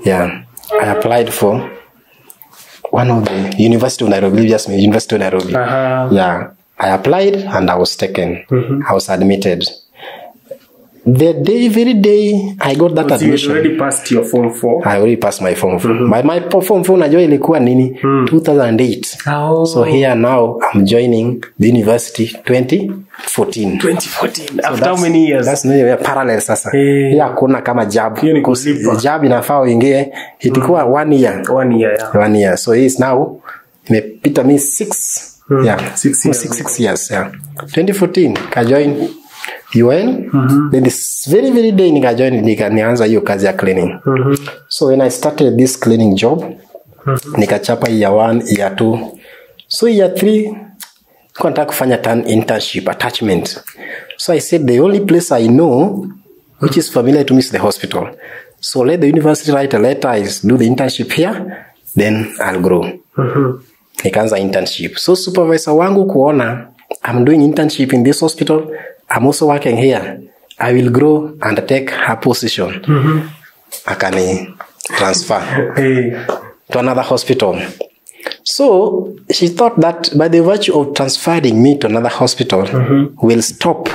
Yeah. I applied for one of the University of Nairobi, just University of Nairobi. Yeah. I applied and I was taken. I was admitted. The very day I got that admission.
You already passed your form 4?
I already passed my form 4. But my form 4 najua ilikuwa nini? 2008. So here now I'm joining the university 2014.
So after how many years?
That's parallel sasa. Yeah, kuna kama job. Job inafaa uingie. Ilikuwa 1 year.
1 year, yeah.
1 year. So he's now imepita me 6 years. Yeah. 2014 ka join UN. Then this very day nika join nianza hiyo kazi ya cleaning. So when I started this cleaning job, nikachapa year 1, year 2. So year 3 kwa nataka kufanya internship attachment. So I said the only place I know which is familiar to me is the hospital. So let the university write a letter, I do the internship here, then I'll grow. Nikaanza internship. So supervisor wangu kuona I'm doing internship in this hospital, I'm also working here, I will grow and take her position. Akani transfer to another hospital. So she thought that by the virtue of transferring me to another hospital will stop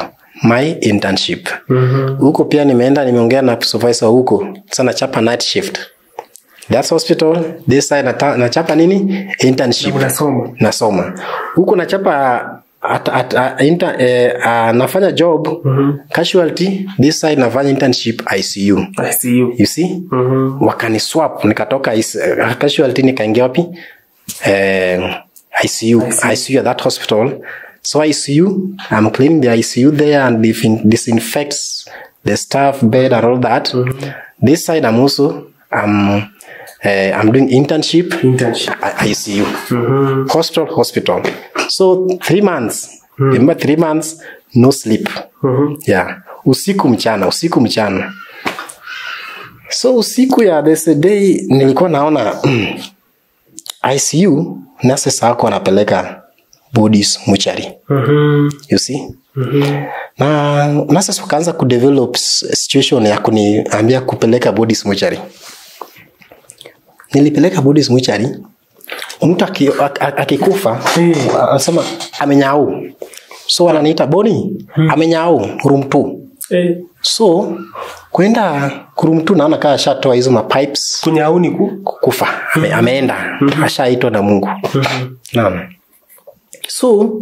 my internship. Huko pia nimeongea na supervisor huko. Sana chapa night shift. That hospital, this side nachapa nini? Internship. Nasoma. Huko nachapa nafanya job casualty, this side nafanya internship ICU. You see? Wakani swap, nikatoka casualty nikaingia wapi? ICU at that hospital. So ICU, I'm cleaning the ICU there and disinfects the staff bed and all that. This side I'm also I'm doing internship. ICU. Hospital. So 3 months. Remember 3 months, no sleep. Yeah. Usiku mchana. So usiku ya this day nilikuwa naona ICU nurses wako wanapeleka bodies mortuary. You see? Na nurses wakaanza kudevelop situation ya kuniambia kupeleka bodies mortuary. Nilipeleka bodies mortuary. Mtu akikufa anasema amenyau. So wananiita Boni amenyau room 2. So kwenda room 2 naona kama shatoa hizo ma pipes.
Kunyau ni
kufa. Ameenda. Ashaitwa na Mungu. Naam. So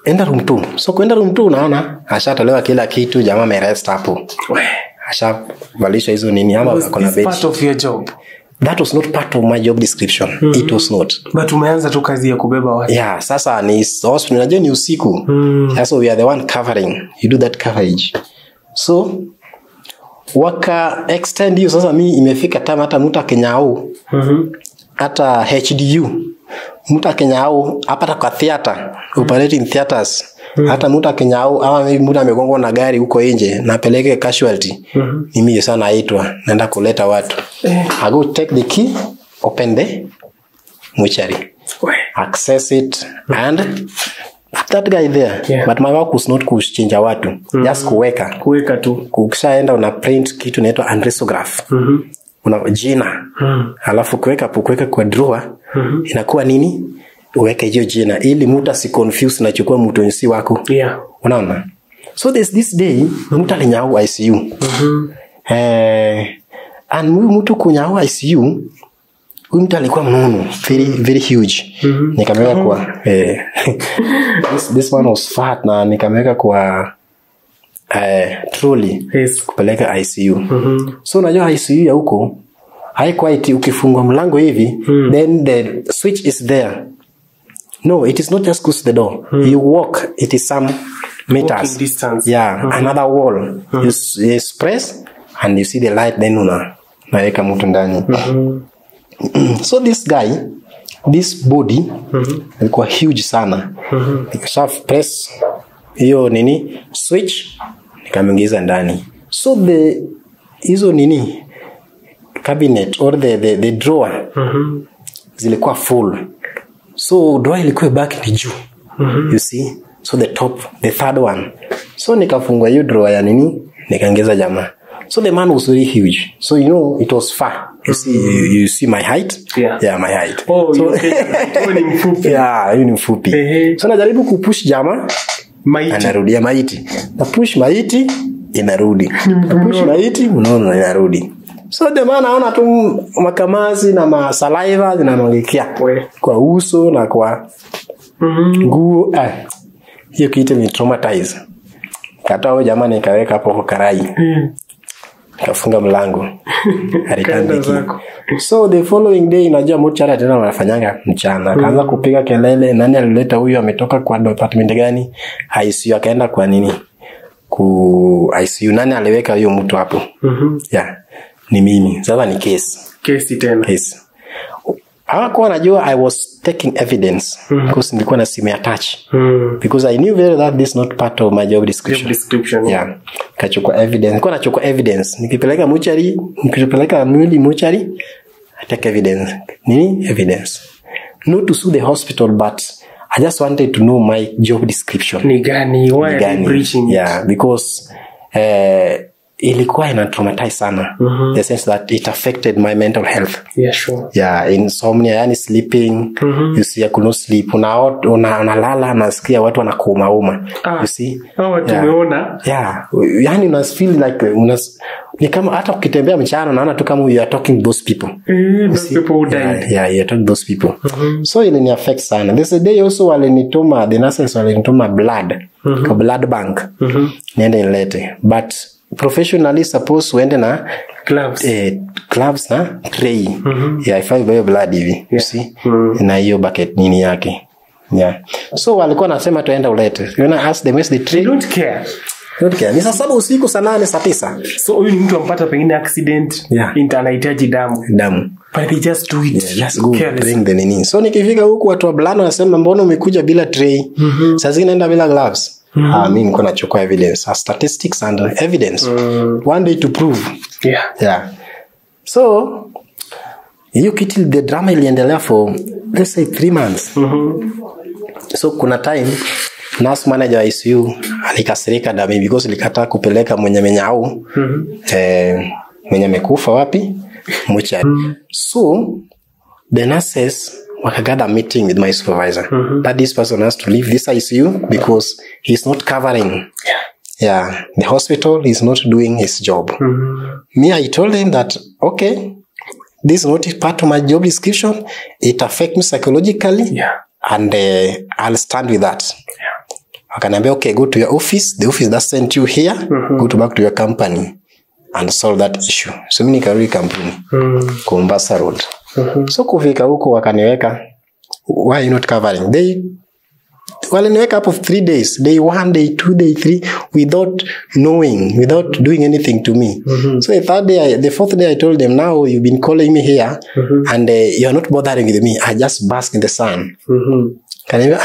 enda room 2. So kwenda room 2 naona ashatolewa kila kitu, jamaa amerest hapo. Ashavalisha hizo nini ama kuna
bench. Part of your job.
That was not part of my job description. It was not.
But umeanza tu kazi ya kubeba watu.
Yeah, sasa ni hospital unajua ni usiku. So we are the one covering. You do that coverage. So waka extend you sasa mimi imefika time hata mtu akenyao. Hata HDU mtu akinyao hapa kwa theater, operating theaters. Hata mtu akinyao ama mtu amegongwa na gari huko nje na peleke casualty. Mimi sana naitwa naenda kuleta watu. I go take the key, open the mortuary, access it and that guy there. Yeah. But my work was not kuchinja watu, just kuweka tu. Ukishaenda una print kitu inaitwa androsograph. Una jina. Alafu kuweka kwa drawer inakuwa nini? Uweke hiyo jina ili mtu asiconfuse na chukua mtu nsi wako. Yeah. Unaona? So there's this day mtu alinyao ICU. And mtu kunyao ICU mtu alikuwa mnono, very huge. Nikamweka kwa this one was fat na nikamweka kwa trolley kupeleka ICU. So unajua ICU ya huko haikuwa ukifungua mlango hivi then the switch is there. No, it is not just close the door. You walk, it is some meters
distance.
Yeah, another wall. You press and you see the light, then unaweka mtu ndani. So this guy, this body ilikuwa huge sana. Nikasha press hiyo nini switch nikamwingiza ndani. So hizo nini cabinet or the drawer zilikuwa full. So drawer ilikuwa back ni juu. You see? So the third one. So nikafungua hiyo drawer ya nini nikaongeza jamaa. So the man was very huge. So you know it was far. You see my height? Yeah, my height.
Oh, so ni mfupi.
Yeah, ni mfupi. So najaribu kupush jamaa, anarudia maiti. Na push maiti inarudi. Push maiti unaona inarudi. So the man anaona tu makamasi na saliva zinamwangikia kwa uso na kwa nguo. Hiyo kitu ni traumatize. Katao jamaa nikaweka hapo kwa karai. Kafunga mlango. So the following day najua mochara tena wanafanyanga mchana. Kaanza kupiga kelele, nani alileta huyu, ametoka kwa department gani? ICU akaenda kwa nini? Ku ICU, nani aliweka huyo mtu hapo? Yeah. Ni mimi. Sasa ni case
tena.
Case. Hakuwa najua I was taking evidence because nilikuwa na simu ya touch. Because I knew very that this is not part of my job description. Yeah. Kachukua evidence. Nilikuwa nachukua evidence. Nikipeleka mortuary, nikipeleka mwili mortuary, I take evidence. Nini? Evidence. Not to sue the hospital, but I just wanted to know my job description.
Ni gani? Why are you preaching?
Yeah, because ilikuwa ina traumatize sana. The sense that it affected my mental health.
Yeah, sure.
Yeah, insomnia, yani sleeping. You see, I could not sleep. Unalala, nasikia watu wanakuuma. You see?
Tumeona.
Yeah. Yani feel like ni kama hata ukitembea mchana naona tu kama you are talking those people.
Those people who died.
Yeah, you are talking those people. So it affect sana. There's a day also walinituma, the nurses walinituma blood. Kwa blood bank. Niende nilete. But professionally suppose uende na gloves na tray. Yeah, if I buy blood hivi, you see? Na hiyo bucket nini yake. Yeah. So walikuwa nasema tuenda ulete. You wanna ask them where's the tray?
They don't care.
Ni saa 7 usiku, saa 8, saa 9.
So huyu ni mtu ampata pengine accident, anahitaji damu. But they just do it.
Yeah, just go bring the nini. So nikifika huku watu wa blano wanasema mbona umekuja bila tray? Sasa zinaenda bila gloves. Mimi niko nachukua evidence, statistics and evidence. One day to prove. Yeah. So hiyo kitu the drama iliendelea for let's say 3 months. So kuna time nurse manager wa ICU alikasirika na mimi because nilikataa kupeleka mwenye menyao mwenye amekufa wapi mortuary. So the nurses wakagada meeting with my supervisor that this person has to leave this ICU because he's not covering. Yeah, the hospital is not doing his job. Me, I told him that okay, this is not part of my job description. It affects me psychologically, and I'll stand with that. Wakaniambia okay, go to your office. The office that sent you here, go back to your company and solve that issue. So mimi nikarudi company kwa Mombasa Road. So kufika huko wakaniweka, why are you not covering? waliniweka up of 3 days, day 1, day 2, day 3, without knowing, without doing anything to me. So the 4th day I told them, now you've been calling me here, and you're not bothering with me. I just bask in the sun. Can you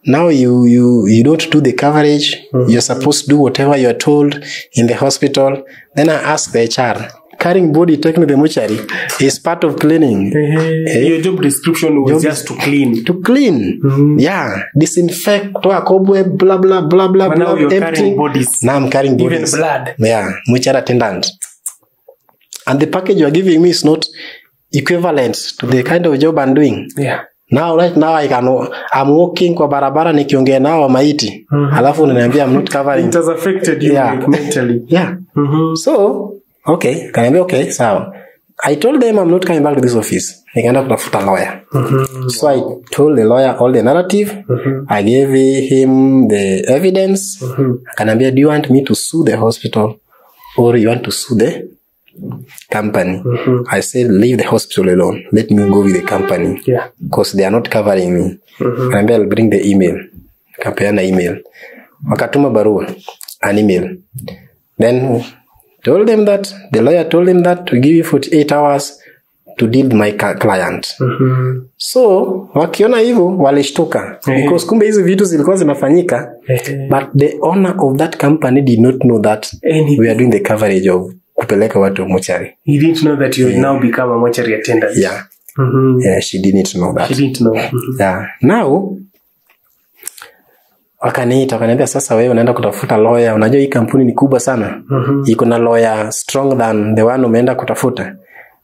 now you don't do the coverage. You're supposed to do whatever you're told in the hospital. Then I asked the HR, carrying body, taking the mortuary is part of cleaning.
Your job description was just to clean.
To clean. Yeah. Disinfect, cobweb, blah, blah, blah, blah,
but
blah.
Now you're carrying bodies.
Now I'm carrying bodies.
Even blood.
Yeah. Mortuary attendant. And the package you're giving me is not equivalent to the kind of job I'm doing.
Yeah.
Now, right now, I'm walking kwa barabara nikiongea nao maiti. Alafu unaniambia I'm not covering.
It has affected you mentally.
Yeah. So, okay. Kaniambia, okay, sawa. I told them I'm not coming back to this office. Nikaenda kutafuta lawyer. So I told the lawyer all the narrative. I gave him the evidence. Kaniambia, do you want me to sue the hospital or you want to sue the company? I said, leave the hospital alone. Let me go with the company.
Yeah.
Because they are not covering me. And I'll bring the email. Kapeana email. Wakatuma barua. An email. Then told them that, the lawyer told him that we give you 48 hours to deal with my client. So, wakiona hivyo, walishtuka. Because kumbe hizi vitu zilikuwa zinafanyika. But the owner of that company did not know that we are doing the coverage of kupeleka watu mortuary.
He didn't know that you now become a mortuary attendant.
Yeah. Yeah, she didn't know that.
She didn't know.
Yeah. Now, wakaniambia sasa wewe unaenda kutafuta lawyer. Unajua hii kampuni ni kubwa sana. Iko na lawyer strong than the one umeenda kutafuta.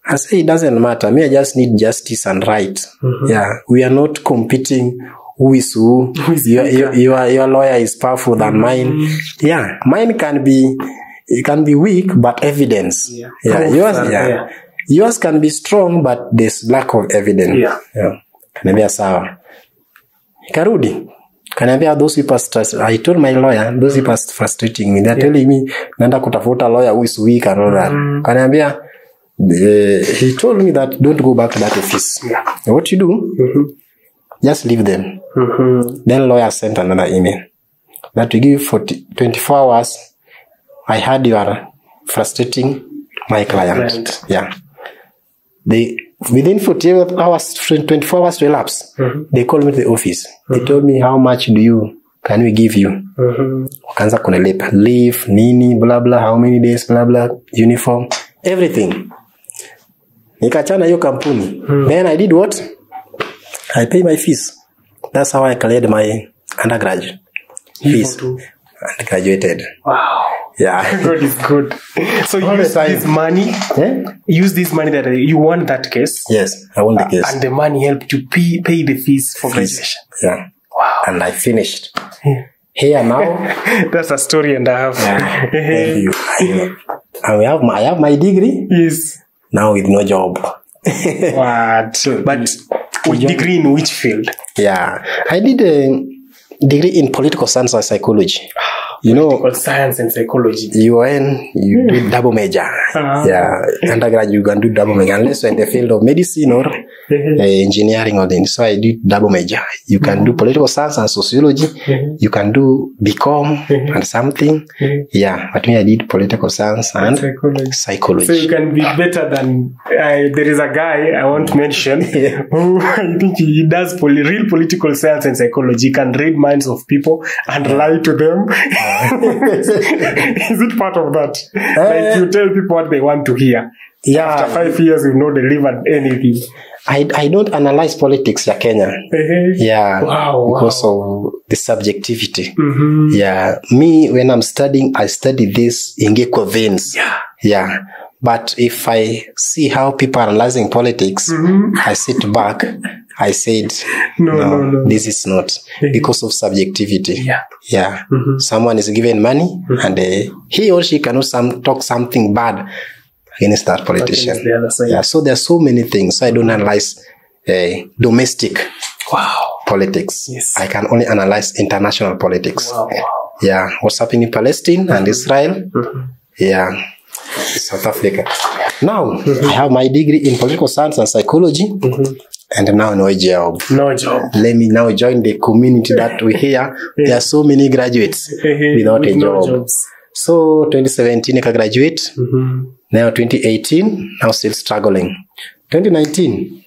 I say it doesn't matter. Me, I just need justice and right. Yeah. We are not competing who is who. Your lawyer is powerful than mine. Yeah. Mine can be weak, but evidence. Yeah. Yours can be strong, but there's lack of evidence. Yeah. Kaniambia sawa. Karudi. Kaniambia those people I told my lawyer, those people frustrating me. They're telling me, nanda kutafuta lawyer who is weak and all that. Kaniambia, he told me that don't go back to that office. What you do, just leave them. Then lawyer sent another email that we give 24 hours. I heard you are frustrating my client. Yeah. Within 48 hours, 24 hours to elapse, they called me to the office. They told me, how much can we give you? Wakaanza kunilipa. Leave, nini, blah, blah, how many days, blah, blah, uniform, everything. Nikachana hiyo kampuni. Then I did what? I pay my fees. That's how I cleared my undergraduate fees. And graduated.
Wow.
Yeah.
God is good. So you use this money. Use this money that you won that case.
Yes, I won the case.
And the money helped you pay the fees for graduation.
Yeah.
Wow.
And I finished. Here now.
That's a story and a half.
Yeah. Thank you. I have my degree.
Yes.
Now with no job.
What? But with degree in which field?
Yeah. I did a degree in political science and psychology.
Political science and psychology.
You do double major. Yeah. Undergrad, you can do double major. Unless you're in the field of medicine or engineering or things. So I did double major. You can do political science and sociology. You can do BCom and something. Yeah. But me, I did political science and psychology.
So you can be better than... there is a guy I won't mention who I think he does real political science and psychology. He can read minds of people and lie to them. Is it part of that? Like you tell people what they want to hear. Yeah. After 5 years, you've not delivered anything.
I don't analyze politics in Kenya. Yeah.
Wow.
Because of the subjectivity. Yeah. Me, when I'm studying, I study this 𝐒𝐭𝐶𝐝 veins.
Yeah.
Yeah. But if I see how people are analyzing politics, I sit back. I said, no, this is not because of subjectivity. Yeah. Someone is given money and he or she cannot talk something bad against that politician. Yeah. So there are so many things. So I don't analyze domestic politics. Yes. I can only analyze international politics. Wow. Yeah. What's happening in Palestine and Israel? Yeah. South Africa. Now, I have my degree in political science and psychology. and now no job.
No job.
Let me now join the community that we hear. There are so many graduates without a job.
No jobs.
So 2017 I graduate. Now 2018, now still struggling. 2019,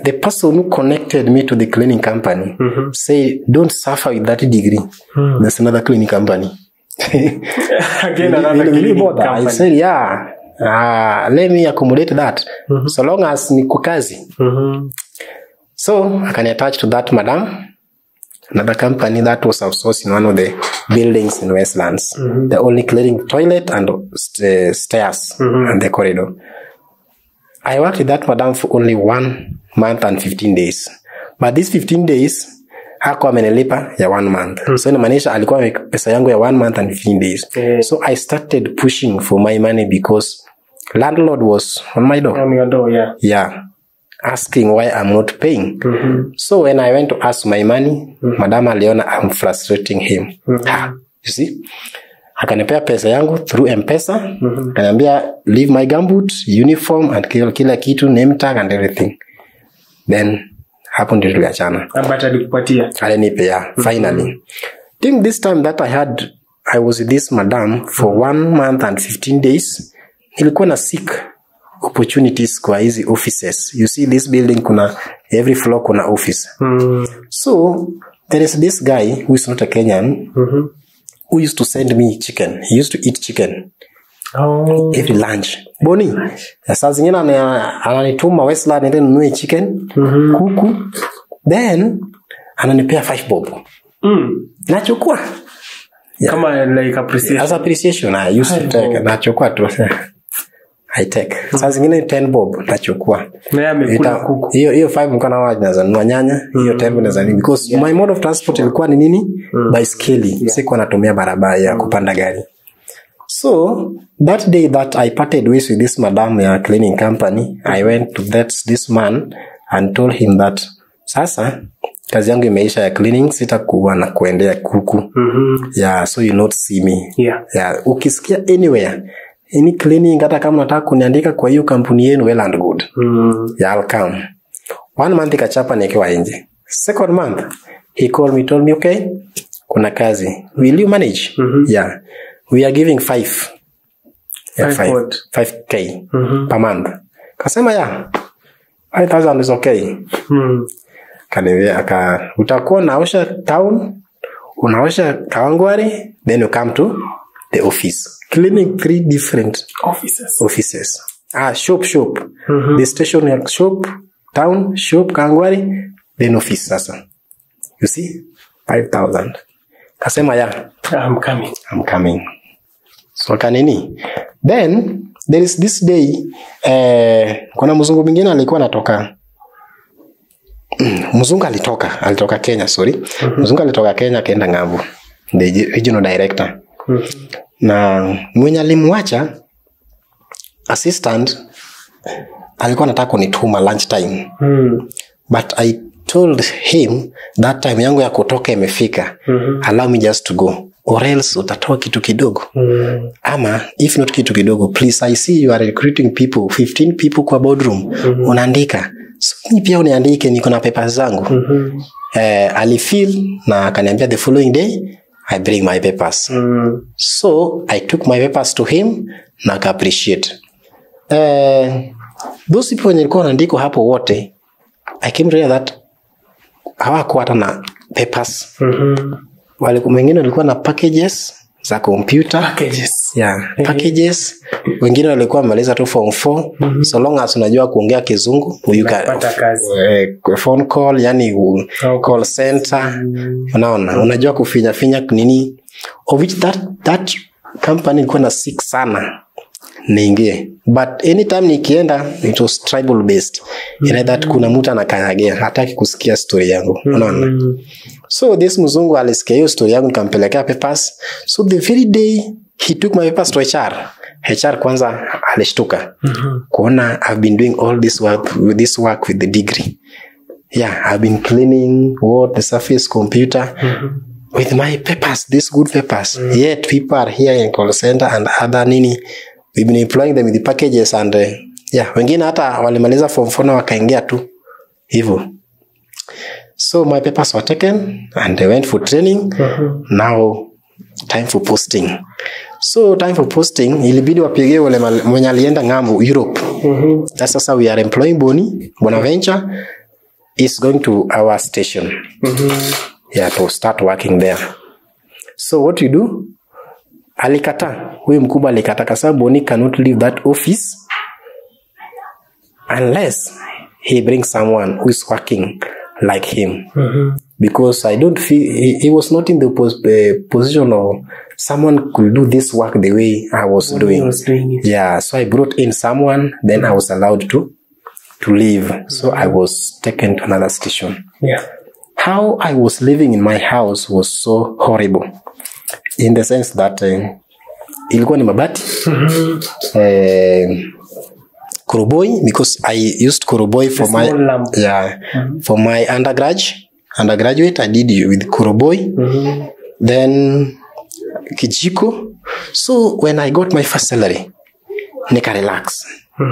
the person who connected me to the cleaning company say, don't suffer with that degree. There's another cleaning company.
Again, another cleaning company.
I said, yeah, let me accommodate that. So long as niko kazi. So I can attach to that madam. Another company that was outsourced in one of the buildings in Westlands. They're only cleaning toilet and stairs and the corridor. I worked with that madam for only 1 month and 15 days. But these 15 days, hakuwa amenilipa ya 1 month. So inamaanisha alikuwa pesa yangu ya 1 month and 15 days. So I started pushing for my money because landlord was on my door.
On your door, yeah.
Yeah. Asking why I'm not paying. So when I went to ask my money, Madam aliona I'm frustrating him. You see? Akanipea pesa yangu through M-Pesa. Akaniambia leave my gumboot, uniform and kila kitu, name tag and everything. Then hapo ndio tuliachana.
But alikupatia.
Alinipea finally. I think this time that I was with this madam for 1 month and 15 days. Nilikuwa na seek opportunities kwa hizi offices. You see this building kuna every floor kuna office. So there is this guy who is not a Kenyan who used to send me chicken. He used to eat chicken every lunch. Boni, saa zingine ananituma Westland nende nunue chicken, kuku, then ananipea 5 bob. Nachukua.
Yeah. Kama like appreciation.
As appreciation, I used to take. Nachukua tu. I take. Saa zingine 10 bob nachukua.
Na amekula kuku.
Hiyo 5 mkana waje naweza nunua nyanya, hiyo 10 naweza nini because my mode of transport ilikuwa ni nini? Baiskeli. Sikuwa natumia barabara ya kupanda gari. So that day that I parted ways with this madam ya cleaning company, I went to this man and told him that sasa kazi yangu imeisha ya cleaning, sitakuwa na kuendea kuku. Yeah, so you not see me. Yeah, ukisikia anywhere any cleaning hata kama unataka kuniandika kwa hiyo kampuni yenu, well and good. Yeah, I'll come. 1 month ikachapa nikiwa nje. 2nd month he called me, told me okay, kuna kazi, will you manage? Yeah, we are giving 5. Yeah, 5k per month. Kasema yeah, 5,000 is okay. Kanivia utakuwa naosha town, unaosha Kawangware, then you come to the office. Cleaning 3 different offices. Shop. The station shop, town, shop, Kawangware, then office sasa. You see? 5,000. Kasema yeah, I'm coming. So kanini. Then there is this day kuna mzungu mwingine alikuwa anatoka. Mzungu alitoka Kenya, sorry. Mzungu alitoka Kenya kaenda Ngambo. The regional director. Na mwenye alimwacha assistant alikuwa anataka kunituma lunch time. But I told him that time yangu ya kutoka imefika. Allow me just to go. Or else utatoa kitu kidogo. Ama if not kitu kidogo, please, I see you are recruiting people, 15 people kwa boardroom. Unaandika. So mimi pia uniandike, niko na papers zangu. Alifeel na akaniambia the following day I bring my papers. So I took my papers to him na aka appreciate. Those people when nilikuwa naandiko hapo wote, I came to realize that hawakuwa hata na papers. Wale wengine walikuwa na packages za computer. Packages. Wengine walikuwa wamaliza tu form 4. So long as unajua kuongea kizungu, you can phone call, yani call center. Unaona, unajua kufinya nini. Of which that company ilikuwa na 6 sana. Niingie. But anytime nikienda, it was tribal based. In that kuna mtu anakanyagea, hataki kusikia story yangu. Unaona. So this mzungu alisikia hiyo story yangu, nikampelekea papers. So the very day he took my papers to HR kwanza alishtuka. Kuona I've been doing all this work with the degree. Yeah, I've been cleaning the surface computer with my papers, these good papers. Yet people are here in call center and other nini. We've been employing them with the packages and Yeah, wengine hata walimaliza form 4 na wakaingia tu hivyo. So my papers were taken and they went for training. Now time for posting. So time for posting ilibidi wapigie wale mwenye alienda ngambo Europe. That's sasa we are employing Bonaventure is going to our station. Yeah, to start working there. So what you do? Alikata. Huyu mkubwa alikata kwa sababu Boni cannot leave that office unless he brings someone who is working like him. Because I don't feel he was not in the position of someone could do this work the way I was doing. Yeah, so I brought in someone, then I was allowed to leave. So I was taken to another station.
Yeah.
How I was living in my house was so horrible, in the sense that ilikuwa ni mabati, koroboi, because I used koroboi for my for my undergraduate. I did with koroboi, then kijiko. So when I got my first salary, nika relax,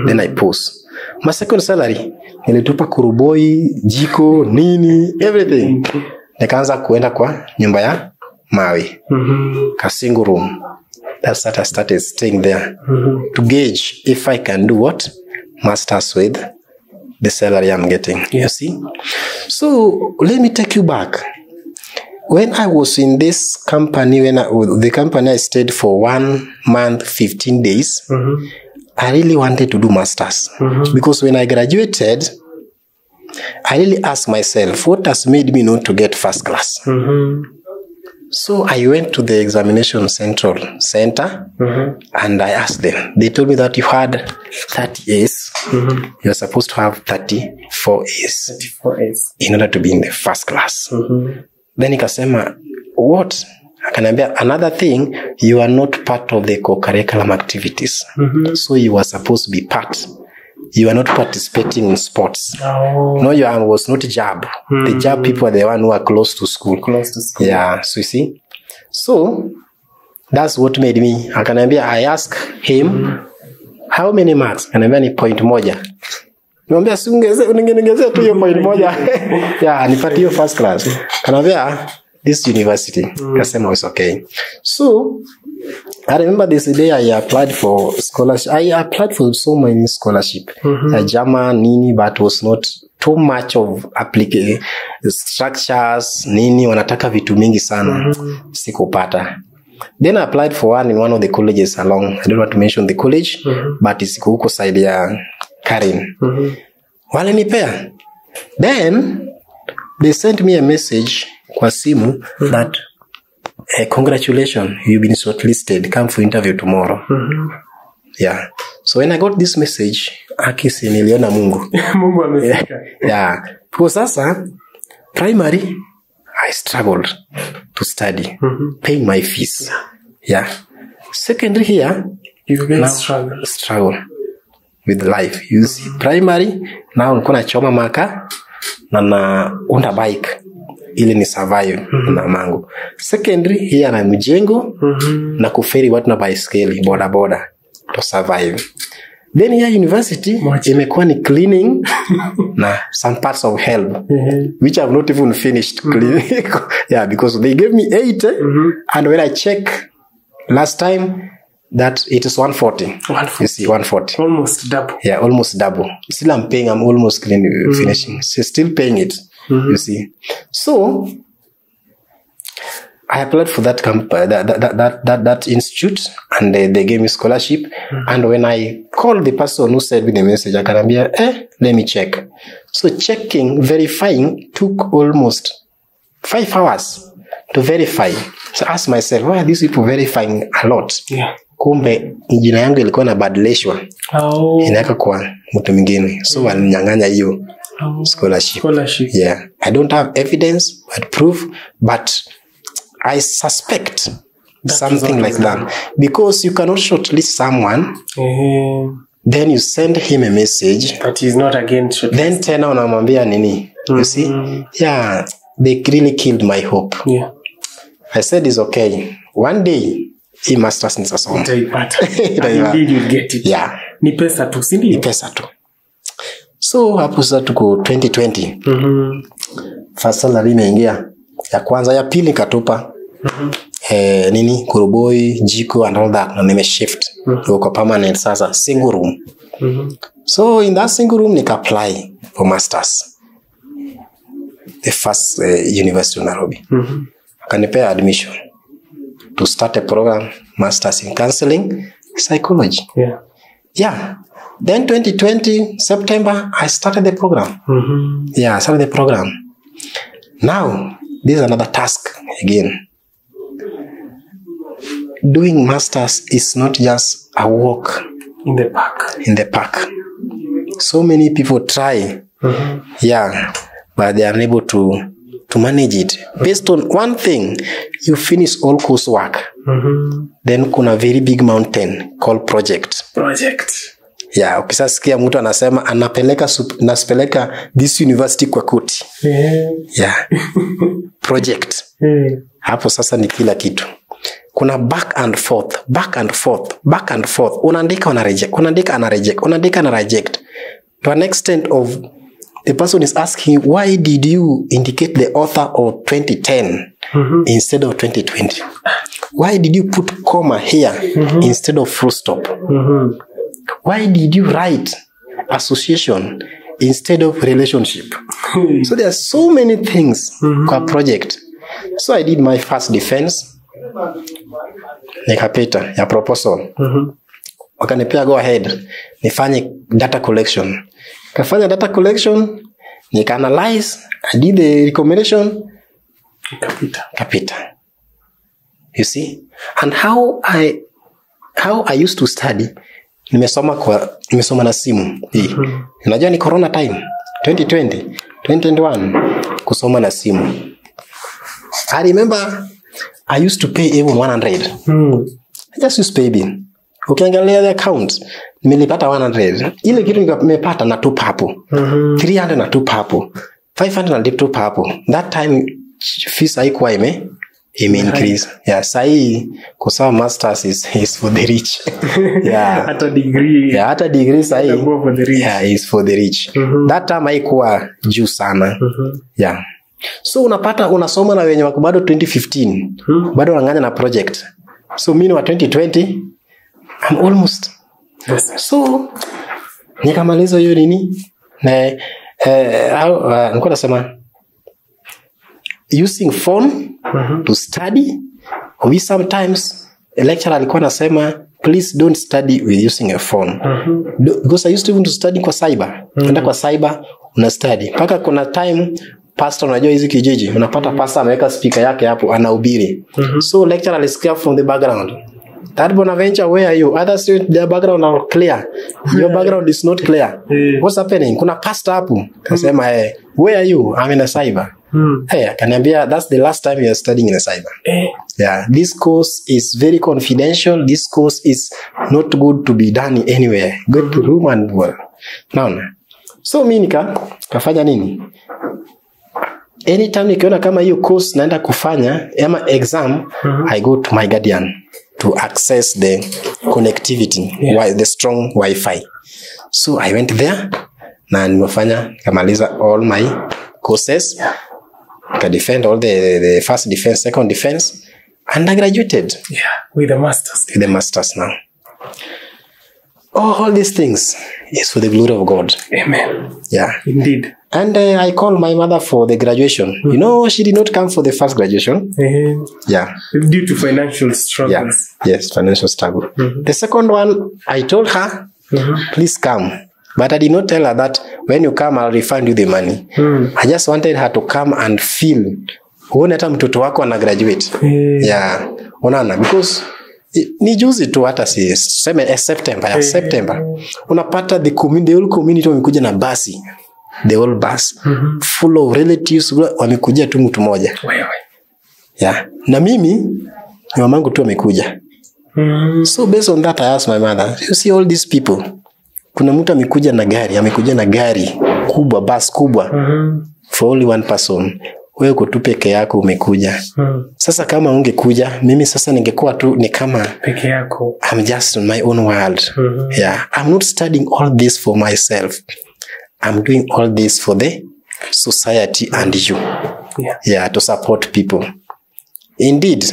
then I pause. My second salary, nilitupa koroboi, jiko, nini, everything. Nikaanza kuenda kwa nyumba ya mawe, ka single room. That's what I started staying there to gauge if I can do what masters with the salary I'm getting. You see? So let me take you back. When I was in this company, the company I stayed for 1 month, 15 days, I really wanted to do masters. Because when I graduated, I really asked myself, what has made me not to get first class? So I went to the examination center and I asked them. They told me that you had 30 A's. You're supposed to have 34 A's. 34 A's. In order to be in the first class. Then ikasema, what? Akanambia, another thing, you are not part of the co-curriculum activities. So you are supposed to be part. You are not participating in sports. No, you was not JAB. The JAB people are the one who are close to school. Yeah, so you see. So that's what made me. Akanambia, I asked him, how many marks? Akanambia ni point moja. Niambia si ungeniongezea tu hiyo point moja. Yeah, nipate hiyo first class. Akanambia this university. Kasema it's okay. So I remember this day I applied for scholarship. I applied for so many scholarship. German, nini, but was not too much of structures, nini, wanataka vitu mingi sana. Sikupata. Then I applied for one in one of the colleges along. I don't want to mention the college, but it's huko side ya Karen. Walinipea. Then they sent me a message kwa simu that congratulations, you've been shortlisted. Come for interview tomorrow. Yeah. So when I got this message, akisi niliona Mungu.
Mungu amefika.
Yeah. Because sasa primary I struggled to study, paying my fees. Yeah. Secondary here,
you again
struggle with life. You see, primary now niko choma maka na naunda bike ili ni survive na mangu. Secondary here na mjengo na kuferi watu na baiskeli boda to survive. Then here university imekuwa ni cleaning na some parts of health which I've not even finished cleaning. Yeah, because they gave me 8 and when I check last time that it is 140. You see, 140.
Almost double.
Yeah, almost double. Still I'm paying, I'm almost finishing. So still paying it. You see. So I applied for that that institute and they gave me scholarship. And when I called the person who sent me the message, I can be let me check. So checking, verifying took almost 5 hours to verify. So I asked myself, why are these people verifying a lot?
Yeah.
Kumbe jina yangu ilikuwa na badilishwa. Inaweka kwa mtu mwingine. So walinyang'anya hiyo scholarship. Yeah. I don't have evidence but proof, but I suspect something like that. Because you cannot shortlist someone, then you send him a message.
But he's not again shortlisted.
Then tena unamwambia nini? You see? Yeah. They really killed my hope.
Yeah.
I said it's okay. One day, he must trust in us all.
Indeed you'll get it.
Yeah.
Ni pesa tu, si ndio?
Ni pesa tu. So hapo sasa tuko 2020. First salary imeingia. Ya kwanza, ya pili katupa. Nini? Kuruboi, jiko and all that. Na nime shift. Uko permanent sasa, single room. So in that single room nika apply for masters. The first university in Nairobi. Akanipea admission to start a program, masters in counseling psychology. Yeah. Then 2020 September I started the program. Yeah, I started the program. Now this is another task again. Doing masters is not just a walk
In the park.
in the park. So many people try. Yeah, but they are unable to manage it. Based on one thing, you finish all coursework. Then kuna very big mountain called project. Yeah, ukisasikia mtu anasema naspeleka this university kwa kuti. Yeah. Project. Hapo sasa ni kila kitu. Kuna back and forth. Unaandika una reject, unaandika ana reject. To an extent of the person is asking, why did you indicate the author of 2010 instead of 2020? Why did you put comma here instead of full stop? Why did you write association instead of relationship? So there are so many things kwa project. So I did my first defense. Nikapita ya proposal. Wakanipea go ahead nifanye data collection. Kafanya data collection, nika analyze, I did the recommendation, kapita. You see? And how I used to study, nimesoma na simu. Unajua ni corona time 2020, 2021 kusoma na simu. I remember I used to pay even 100. I just used to pay bill. Ukiangalia the account, nilipata 100. Ile kitu nimepata na tupa hapo. 300 na tupa hapo. 500 na tupa hapo. That time fees haikuwa ime increase. Yeah, sai kusoma masters is for the rich. Yeah.
Hata degree.
Yeah, hata degree sai. Yeah, is for the rich. That time haikuwa juu sana. Yeah. So unapata unasoma na wenye wako bado 2015. Bado wananganya na project. So mimi wa 2020 I'm almost. So nikamaliza hiyo nini? Na nilikuwa nasema using phone to study. We sometimes a lecturer alikuwa nasema please don't study with using a phone. Because I used to even to study kwa cyber. Nenda kwa cyber una study. Paka kuna time pastor unajua hizi kijiji unapata pastor ameweka speaker yake hapo anahubiri. So lecturer alisikia from the background. That Bonaventure, where are you? Others, their background are clear. Your background is not clear. What's happening? Kuna pastor hapo. Kasema, hey, where are you? I'm in a cyber. Hey, kaniambia, that's the last time you are studying in a cyber. Yeah, this course is very confidential. This course is not good to be done anywhere. Go to room and work. Naona. So mimi kafanya nini? Anytime nikiona kama hiyo course naenda kufanya ama exam, I go to my guardian to access the connectivity, the strong Wi-Fi. So I went there na nimefanya kamaliza all my courses. I defend all the first defense, second defense, and I graduated.
Yeah, with the masters.
With the masters now. All these things is for the glory of God.
Amen.
Yeah.
Indeed.
And I called my mother for the graduation. You know, she did not come for the first graduation. Yeah.
Due to financial struggles.
Yeah. Yes, financial struggle. The second one, I told her, please come. But I did not tell her that when you come, I'll refund you the money. I just wanted her to come and feel, uone hata mtoto wako ana graduate. Yeah. Unaona, because ni juzi tu hata si September. Unapata the whole community wamekuja na basi. The whole bus full of relatives wamekuja tu mtu mmoja. Yeah. Na mimi mamangu tu amekuja. So based on that I asked my mother, you see all these people. Kuna mtu amekuja na gari kubwa, bus kubwa. For only one person. wewe uko tu peke yako umekuja. Sasa kama ungekuja, mimi sasa ningekuwa tu ni kama
peke yako.
I'm just in my own world. Yeah, I'm not studying all this for myself. I'm doing all this for the society and you. Yeah, to support people. Indeed,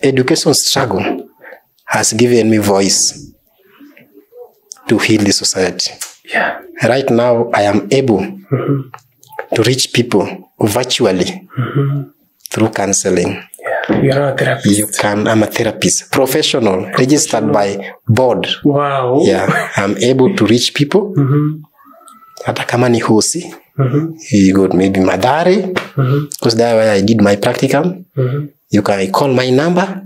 education struggle has given me voice to heal the society.
Yeah.
Right now, I am able to reach people virtually through counseling.
Yeah. You're not a therapist.
I'm a therapist, professional, registered by board.
Wow.
Yeah, I'm able to reach people. Hata kama ni hosi, you got maybe Madari, because that's where I did my practicum. You can call my number,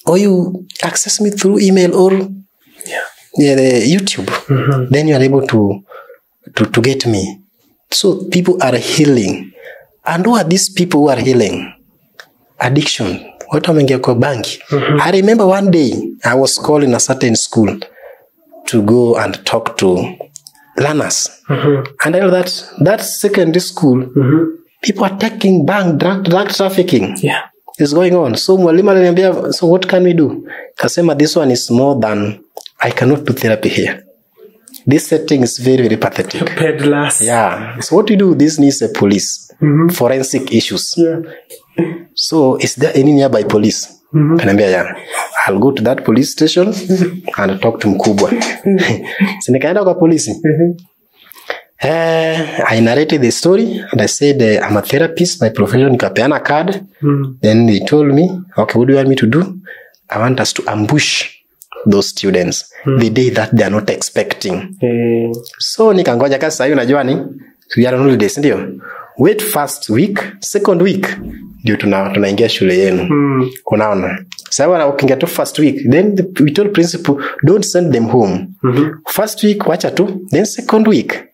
or you access me through email or the YouTube. Then you are able to get me. So people are healing. And who are these people who are healing? Addiction. What am I bank? I remember one day I was called in a certain school to go and talk to learners. And I know that secondary school, people are taking drug trafficking. Yeah. It's going on. So mwalimu aliniambia, so what can we do? Kasema, this one is more than, I cannot do therapy here. This setting is very, very pathetic.
Peddlers.
Yeah. So what we do, this needs a police. Forensic issues.
Yeah.
So is there any nearby police? Kanambia, yeah. I'll go to that police station and talk to mkubwa. So nikaenda kwa polisi. I narrated the story and I said, I'm a therapist by profession. Nikapeana card. Then they told me, okay, what do you want me to do? I want us to ambush those students the day that they are not expecting. So nikangoja kasi sahi unajua ni we are on holidays ndio. Wait first week, second week ndio tunaingia shule yenu. Unaona? Sawa, ukiingia tu first week, then we told principal don't send them home. First week wacha tu, then second week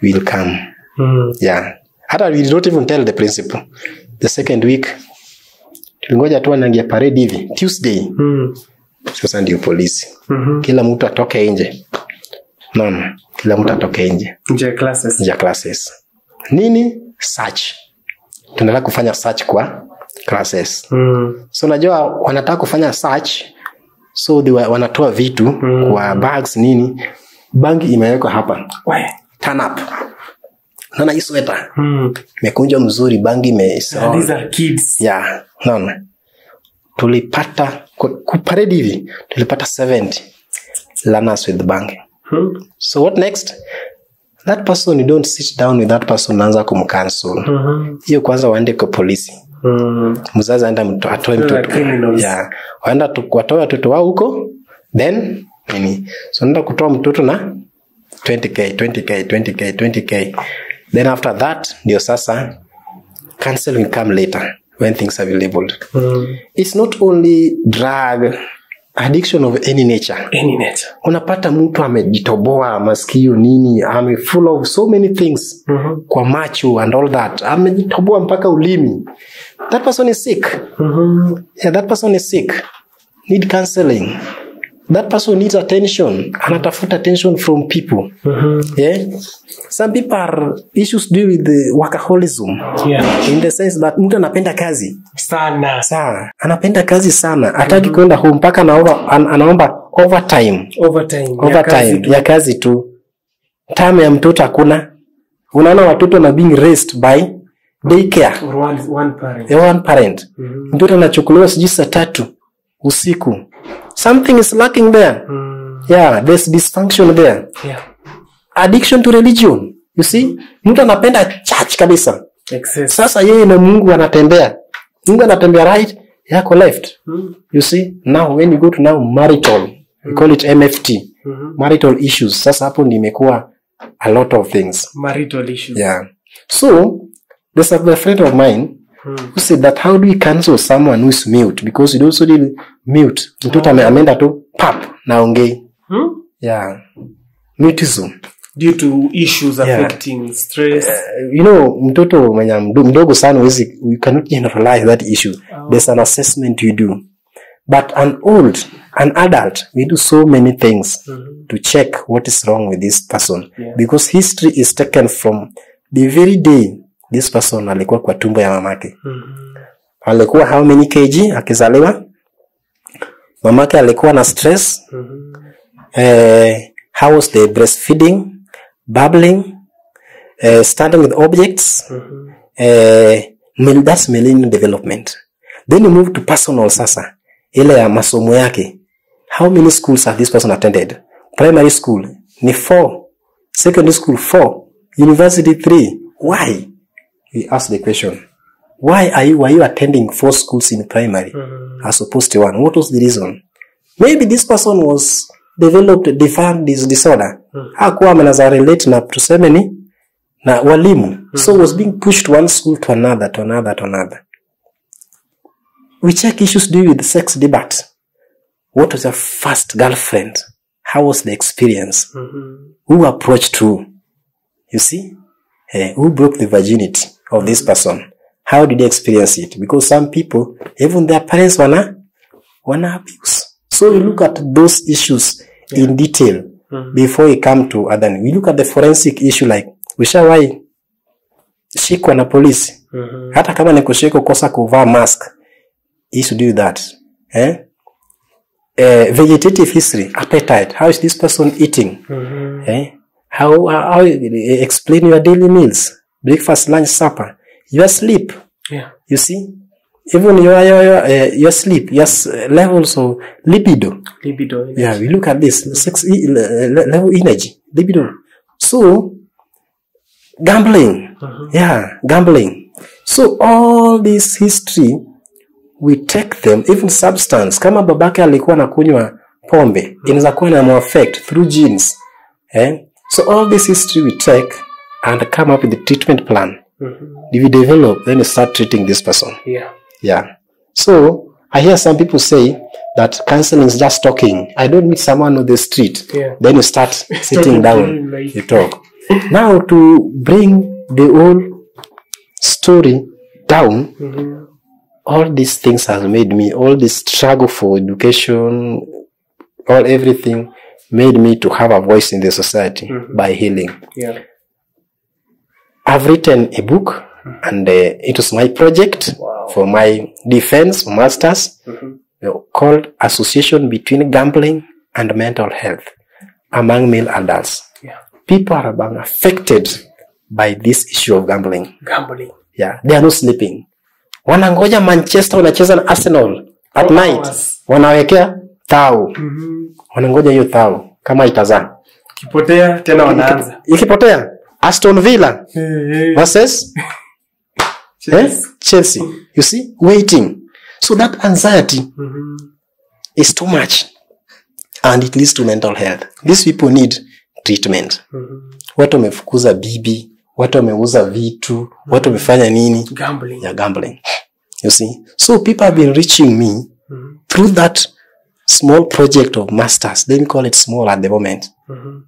will come. Yeah. Hata we don't even tell the principal. The second week tulingoja tu anaingia parade hivi Tuesday. Sasa ndio polisi. Kila mtu atoke nje. Naona, kila mtu atoke nje.
Nje classes.
Nje classes. Nini? Search. Tunataka kufanya search kwa classes. So unajua wanataka kufanya search. So wanatoa vitu kwa bags nini. Bangi imewekwa hapa. Turn up. Naona hii sweater. Imekunjwa mzuri, bangi
these are kids.
Yeah. Naona. Tulipata kuparedi hivi tulipata 70 learners with banking. So what next? That person, you don't sit down with that person naanza kumcancel. Hiyo kwanza waende kwa polisi. Mzazi aenda atoe mtoto. Yeah. Waenda watoe watoto wao huko, then nini? So naenda kutoa mtoto na 20k. Then after that ndio sasa cancel will come later when things are available. It's not only drug addiction of any nature. Unapata mtu amejitoboa masikio nini, full of so many things kwa macho and all that. Amejitoboa mpaka ulimi. That person is sick. Yeah, that person is sick. Need counseling. That person needs attention. Anatafuta attention from people. Yeah. Some people are issues do with the workaholism. Yeah. In the sense that mtu anapenda kazi
sana.
Anapenda kazi sana. Hataki kwenda home mpaka anaomba overtime ya kazi tu. Time ya mtoto hakuna. Unaona watoto na being raised by daycare. One parent. Mtoto anachukuliwa sijui saa 3 usiku. Something is lacking there. Yeah, there's dysfunction there.
Yeah.
Addiction to religion. You see? Mtu anapenda church kabisa.
Excess.
Sasa yeye na Mungu anatembea. Mungu anatembea right, yako left. You see? Now when you go to marital, we call it MFT. Marital issues. Sasa hapo nimekuwa a lot of things.
Marital issues.
Yeah. So, there's a friend of mine who said that how do we cancel someone who is mute? Because you also did mute. Mtoto ameenda tu pap naongei. Yeah. Mutism.
Due to issues affecting stress.
Mtoto mwenye mdogo sana we cannot generalize that issue. There's an assessment you do. But an adult, we do so many things to check what is wrong with this person. Yeah. Because history is taken from the very day this person alikuwa kwa tumbo ya mamake. Alikuwa how many kg akizaliwa? Mamake alikuwa na stress. How was the breastfeeding, babbling, standing with objects? That's millennial development. Then you move to personal sasa. Ile ya masomo yake. How many schools have this person attended? Primary school ni 4. Secondary school 4. University 3. Why? We ask the question. Were you attending 4 schools in primary as opposed to 1? What was the reason? Maybe this person was developed this disorder. Hakuwa anaza relate na tuseme ni na walimu. So was being pushed one school to another. We check issues due with sex debate. What was your first girlfriend? How was the experience? Who approached who? You see? Who broke the virginity of this person? How did they experience it? Because some people, even their parents wanna abuse. So we look at those issues in detail before we come to other. We look at the forensic issue like, ushawahi shikwa na polisi. Hata kama ni kushika kosa kuvaa mask. You should do that. Vegetative history, appetite. How is this person eating? How explain your daily meals? Breakfast, lunch, supper. Your sleep. Yeah. You see? Even your sleep, your levels of libido. Energy. Yeah, we look at this. Sex level energy. Libido. So, gambling. Yeah, gambling. So, all this history, we take them, even substance. Kama babake alikuwa anakunywa pombe, inaweza kuwa na affect through genes. So, all this history we take and come up with the treatment plan. If you develop, then you start treating this person. Yeah. So, I hear some people say that counseling is just talking. I don't meet someone on the street. Then you start sitting down, you talk. Now, to bring the whole story down, all these things has made me, all this struggle for education, everything made me to have a voice in the society by healing. I've written a book and it was my project for my defense, master's, called Association Between Gambling and Mental Health Among Male Adults. People are being affected by this issue of gambling. Yeah, they are not sleeping. Wanangoja Manchester wanacheza na Arsenal at night. Wanawekea tao. Wanangoja hiyo tao kama itazaa.
Kipotea tena wanaanza.
Ikipotea Aston Villa versus Chelsea. You see? Waiting. So that anxiety is too much. And it leads to mental health. These people need treatment. Watu wamefukuza bibi, watu wameuza vitu, watu wamefanya nini?
Gambling.
Yeah, gambling. You see? So people have been reaching me through that small project of masters. They call it small at the moment.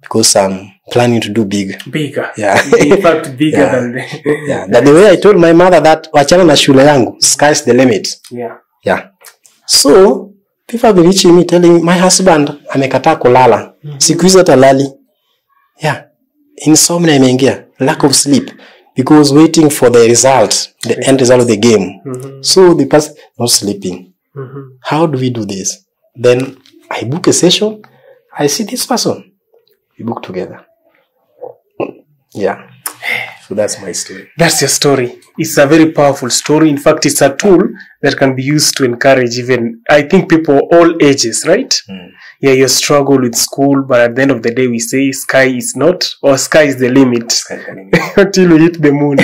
Because I'm planning to do bigger. Yeah.
In fact, bigger than
That the way I told my mother that wachana na shule yangu, sky's the limit. Yeah. So people have been reaching me telling me, my husband amekataa kulala. Siku hizi atalali. Yeah. Insomnia imeingia, lack of sleep, because waiting for the result, the end result of the game. So the person not sleeping. How do we do this? Then I book a session. I see this person. We book together. Yeah. So that's my story.
That's your story. It's a very powerful story. In fact, it's a tool that can be used to encourage even, I think, people all ages, right? Yeah, you struggle with school, but at the end of the day, we say sky is not, or sky is the limit until we hit the moon.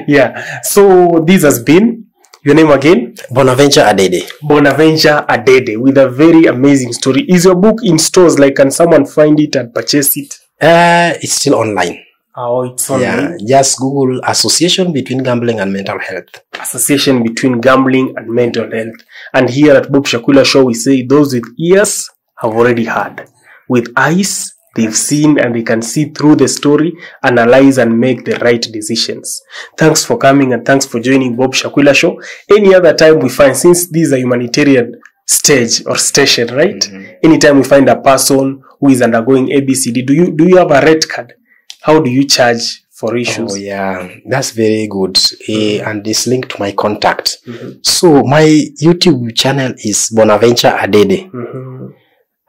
Yeah. So this has been your name again?
Bonaventure Adede.
Bonaventure Adede with a very amazing story. Is your book in stores? Like, can someone find it and purchase it?
It's still online.
Oh, it's online.
Yeah, just Google Association Between Gambling and Mental Health.
Association Between Gambling and Mental Health. And here at Bob Shakula Show, we say those with ears have already heard. With eyes, they've seen and they can see through the story, analyze and make the right decisions. Thanks for coming and thanks for joining Bob Shakula Show. Any other time we find, since this is a humanitarian stage or station, right? Anytime we find a person who is undergoing ABCD, do you have a red card? How do you charge for issues?
Oh yeah, that's very good. And it's linked to my contact. So my YouTube channel is Bonaventure Adede.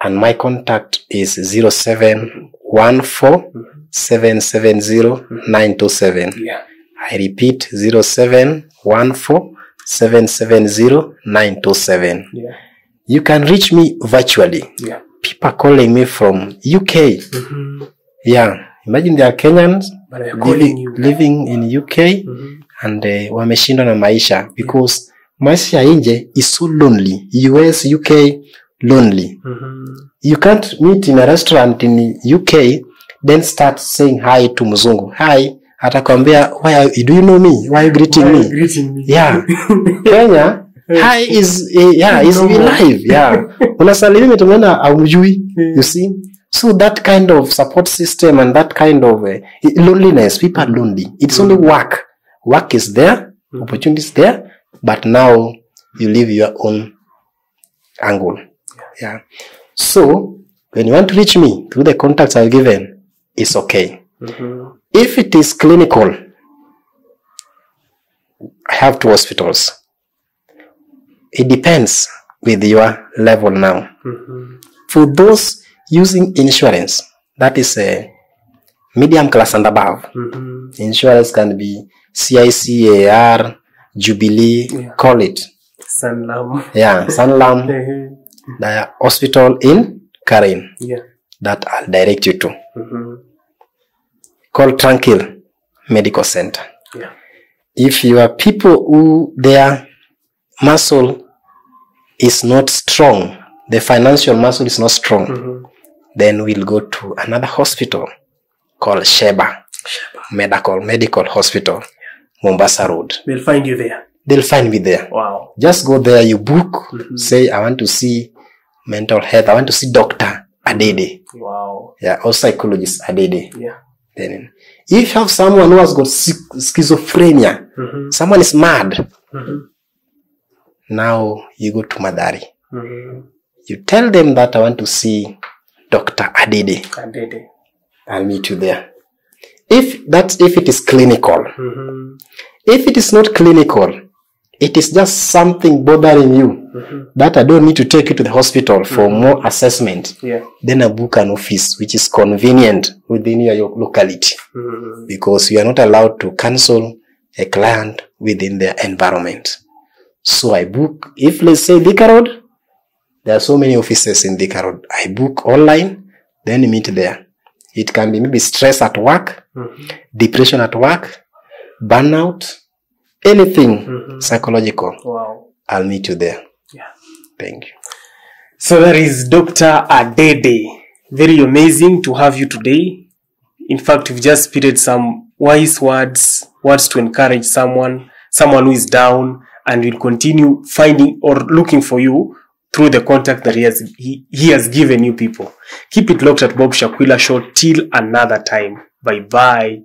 And my contact is 0714-770-927.
Yeah.
I repeat, 0714-770-927.
Yeah.
You can reach me virtually.
Yeah.
People are calling me from UK. Yeah. Imagine they are Kenyans
But they're calling you.
living in UK and wameshindwa na maisha because maisha nje is so lonely. US, UK, lonely. You can't meet in a restaurant in UK then start saying hi to mzungu. Hi, atakwambia, do you know me? Why are you greeting me? Yeah. Kenya, hi is is live. Yeah. Unasalimia tumena aumjui, you see? So that kind of support system and that kind of loneliness, people are lonely. It's only work. Work is there, opportunities there, but now you live your own angle. Yeah. So when you want to reach me through the contacts I've given, it's okay. If it is clinical, I have 2 hospitals. It depends with your level now. For those using insurance, that is a medium class and above. Insurance can be CIC, AR, Jubilee, call it.
Sanlam.
Yeah, Sanlam. The hospital in Karen.
Yeah.
That I'll direct you to. Call Tranquil Medical Center.
Yeah.
If you are people who their muscle is not strong, the financial muscle is not strong, then we'll go to another hospital called Sheba Medical Hospital, Mombasa Road.
They'll find you there.
They'll find me there.
Wow.
Just go there, you book, say, I want to see mental health, I want to see Dr. Adede.
Wow.
Yeah, or psychologist Adede.
Yeah.
Then, if you have someone who has got schizophrenia, someone is mad, now you go to Madari. You tell them that I want to see Dr. Adede. I'll meet you there. If it is clinical. If it is not clinical, it is just something bothering you that I don't need to take you to the hospital for more assessment.
Yeah.
Then I book an office which is convenient within your locality, because you are not allowed to cancel a client within their environment. So I book, if let's say Thika Road, there are so many offices in Thika Road. I book online, then meet there. It can be maybe stress at work, depression at work, burnout, anything psychological.
Wow.
I'll meet you there.
Yeah.
Thank you.
So that is Dr. Adede. Very amazing to have you today. In fact, you've just spitted some wise words to encourage someone who is down, and will continue finding or looking for you through the contact that he has given you people. Keep it locked at Bob Shakwila Show till another time. Bye bye.